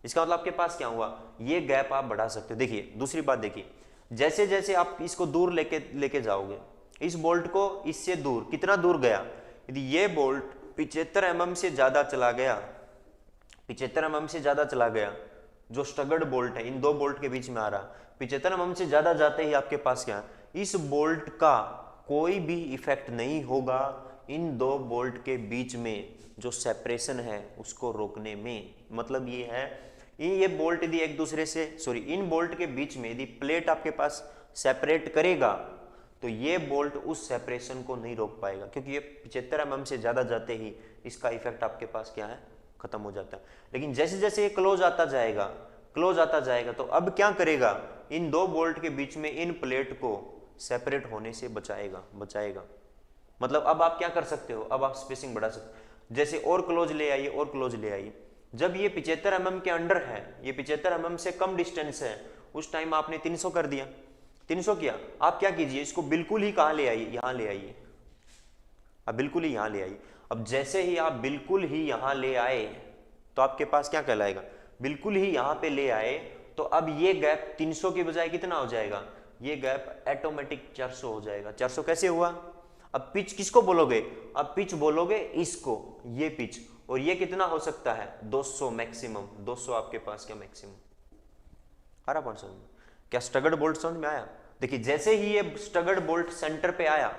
इसका मतलब आपके पास क्या हुआ, ये गैप आप बढ़ा सकते हो। देखिए दूसरी बात देखिए, जैसे जैसे आप इसको दूर लेके जाओगे, इस बोल्ट को इससे दूर, कितना दूर गया, यदि ये बोल्ट 75 mm से ज्यादा चला गया, 75 mm से ज्यादा चला गया, जो स्टगर्ड बोल्ट है इन दो बोल्ट के बीच में आ रहा, 75 mm से ज्यादा जाते ही आपके पास क्या, इस बोल्ट का कोई भी इफेक्ट नहीं होगा इन दो बोल्ट के बीच में जो सेपरेशन है उसको रोकने में। मतलब ये है, ये बोल्ट यदि एक दूसरे से इन बोल्ट के बीच में यदि प्लेट आपके पास सेपरेट करेगा तो ये बोल्ट उस सेपरेशन को नहीं रोक पाएगा, क्योंकि ये 75 mm से ज्यादा जाते ही इसका इफेक्ट आपके पास क्या है, खत्म हो जाता है। लेकिन जैसे जैसे ये क्लोज आता जाएगा तो अब क्या करेगा, इन दो बोल्ट के बीच में इन प्लेट को सेपरेट होने से बचाएगा। मतलब अब आप क्या कर सकते हो, अब आप स्पेसिंग बढ़ा सकते हो, जैसे और क्लोज ले आइए। जब ये 75 mm के अंडर है, ये 75 mm से कम डिस्टेंस है, उस टाइम आपने 300 कर दिया, 300 किया, आप क्या कीजिए, इसको बिल्कुल ही कहाँ ले आइए, यहाँ ले आइए, अब बिल्कुल ही यहाँ ले आइए। अब जैसे ही आप बिल्कुल ही यहाँ ले आए तो आपके पास क्या कहलाएगा, बिल्कुल ही यहाँ पे ले आए तो अब ये गैप 300 की बजाय कितना हो जाएगा, ये गैप ऑटोमेटिक 400 हो जाएगा। 400 कैसे हुआ, अब पिच किसको बोलोगे, अब पिच बोलोगे इसको, ये पिच, और ये कितना हो सकता है 200 मैक्सिमम, 200 आपके पास क्या मैक्सिमम। आ रहा समझ में, क्या स्टगर्ड बोल्ट समझ में आया। देखिए जैसे ही ये स्टगर्ड बोल्ट सेंटर पे आया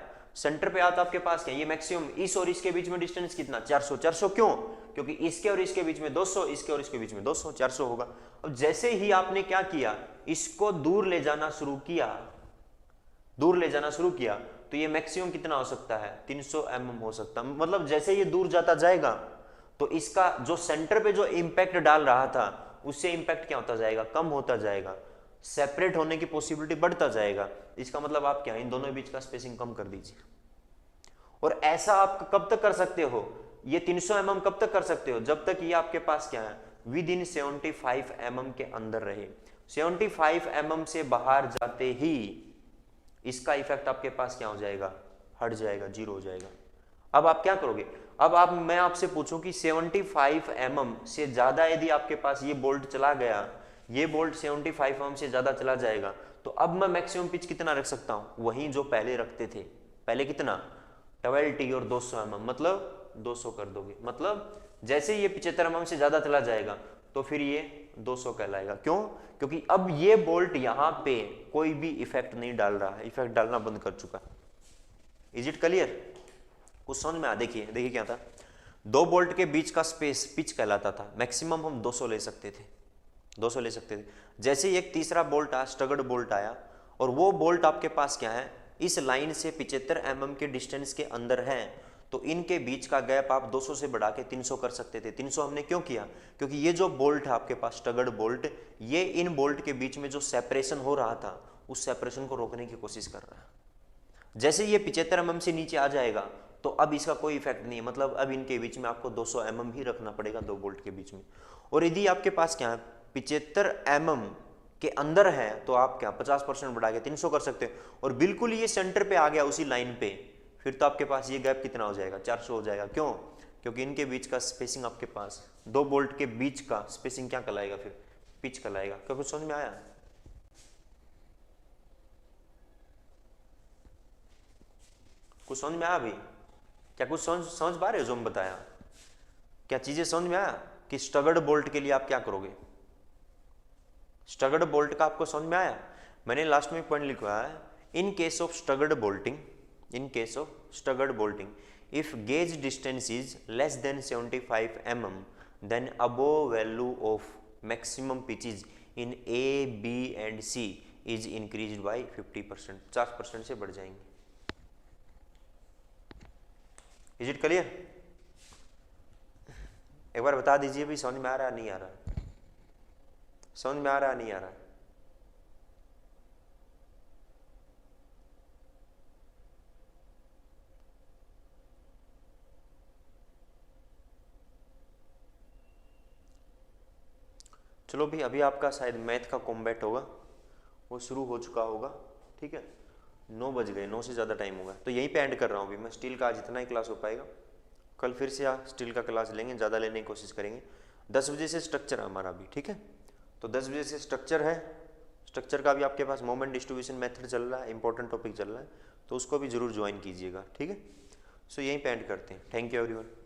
तो आपके पास क्या, ये मैक्सिमम, इस और इसके बीच में डिस्टेंस कितना 400। 400 क्यों, क्योंकि इसके और इसके बीच में 200, इसके और इसके बीच में 200, 400 होगा। अब जैसे ही आपने क्या किया, इसको दूर ले जाना शुरू किया तो ये मैक्सिमम कितना हो सकता है 300 mm हो सकता है। मतलब जैसे ये दूर जाता जाएगा तो इसका जो सेंटर पे जो इंपैक्ट डाल रहा था उससे इंपैक्ट क्या होता जाएगा, कम होता जाएगा, सेपरेट होने की पॉसिबिलिटी बढ़ता जाएगा। इसका मतलब आप क्या, इन दोनों के बीच का स्पेसिंग कम कर दीजिए। और ऐसा आप कब तक कर सकते हो, ये 300 mm कब तक कर सकते हो, जब तक ये आपके पास क्या है विद इन 75 mm के अंदर रहे। 75 mm से बाहर जाते ही इसका इफेक्ट आपके पास क्या हो जाएगा, हट जाएगा, जीरो हो जाएगा। अब आप क्या करोगे, अब मैं आपसे पूछूं कि 75 mm से ज्यादा यदि आपके पास ये बोल्ट चला गया, ये बोल्ट 75 mm से ज्यादा चला जाएगा, तो अब मैं मैक्सिमम पिच कितना रख सकता हूं, वही जो पहले रखते थे, पहले कितना 12T और 200 mm, मतलब 200 कर दोगे। मतलब जैसे ये 75 mm से ज्यादा चला जाएगा तो फिर ये 200 कहलाएगा। क्यों, क्योंकि अब ये बोल्ट यहां पे कोई भी इफेक्ट नहीं डाल रहा है, इफेक्ट डालना बंद कर चुका। इज इट क्लियर, कुछ समझ में आ। देखिए क्या था, दो बोल्ट के बीच का स्पेस पिच कहलाता था, मैक्सिमम हम 200 ले सकते थे। जैसे ही एक तीसरा बोल्ट आया, स्टगर्ड बोल्ट आया, और वो बोल्ट आपके पास क्या है, इस लाइन से 75 mm के डिस्टेंस के अंदर है, तो इनके बीच का गैप आप 200 से बढ़ा के 300 कर सकते थे। 300 हमने क्यों किया, क्योंकि ये जो बोल्ट है आपके पास स्टगर्ड बोल्ट, ये इन बोल्ट के बीच में जो सेपरेशन हो रहा था उस सेपरेशन को रोकने की कोशिश कर रहा है। जैसे ये 75 mm से नीचे आ जाएगा तो अब इसका कोई इफेक्ट नहीं है, मतलब अब इनके बीच में आपको 200 mm ही रखना पड़ेगा दो बोल्ट के बीच में। और यदि आपके पास क्या है 75 mm के अंदर है तो आप क्या 50% बढ़ा के 300 कर सकते हो। और बिल्कुल ये सेंटर पे आ गया उसी लाइन पे, फिर तो आपके पास ये गैप कितना हो जाएगा 400 हो जाएगा। क्यों, क्योंकि इनके बीच का स्पेसिंग आपके पास, दो बोल्ट के बीच का स्पेसिंग क्या कहलाएगा, फिर पिच कहलाएगा। क्या कुछ समझ में आया, कुछ समझ में आया अभी, क्या कुछ समझ पा रहे हो जो हम बताया, क्या चीजें समझ में आया कि स्टगर्ड बोल्ट के लिए आप क्या करोगे, स्टगर्ड बोल्ट का आपको समझ में आया। मैंने लास्ट में एक पॉइंट लिखा है, in case of staggered bolting if gauge distance is less than 75 mm then above value of maximum pitches in A B and C is increased by 50%, 50% से बढ़ जाएंगे। Is it clear? एक बार बता दीजिए भी, समझ में आ रहा नहीं आ रहा? समझ में आ रहा नहीं आ रहा? चलो भी, अभी आपका शायद मैथ का कॉम्बैट होगा, वो शुरू हो चुका होगा, ठीक है। 9 बज गए, 9 से ज़्यादा टाइम होगा, तो यहीं पे एंड कर रहा हूँ अभी मैं। स्टील का आज इतना ही क्लास हो पाएगा, कल फिर से स्टील का क्लास लेंगे, ज़्यादा लेने की कोशिश करेंगे। 10 बजे से स्ट्रक्चर है हमारा अभी, ठीक है। तो 10 बजे से स्ट्रक्चर है, स्ट्रक्चर का भी आपके पास मोमेंट डिस्ट्रीब्यूशन मेथड चल रहा है, इंपॉर्टेंट टॉपिक चल रहा है, तो उसको भी जरूर ज्वाइन कीजिएगा, ठीक है। सो यहीं पे एंड करते हैं। Thank you everyone.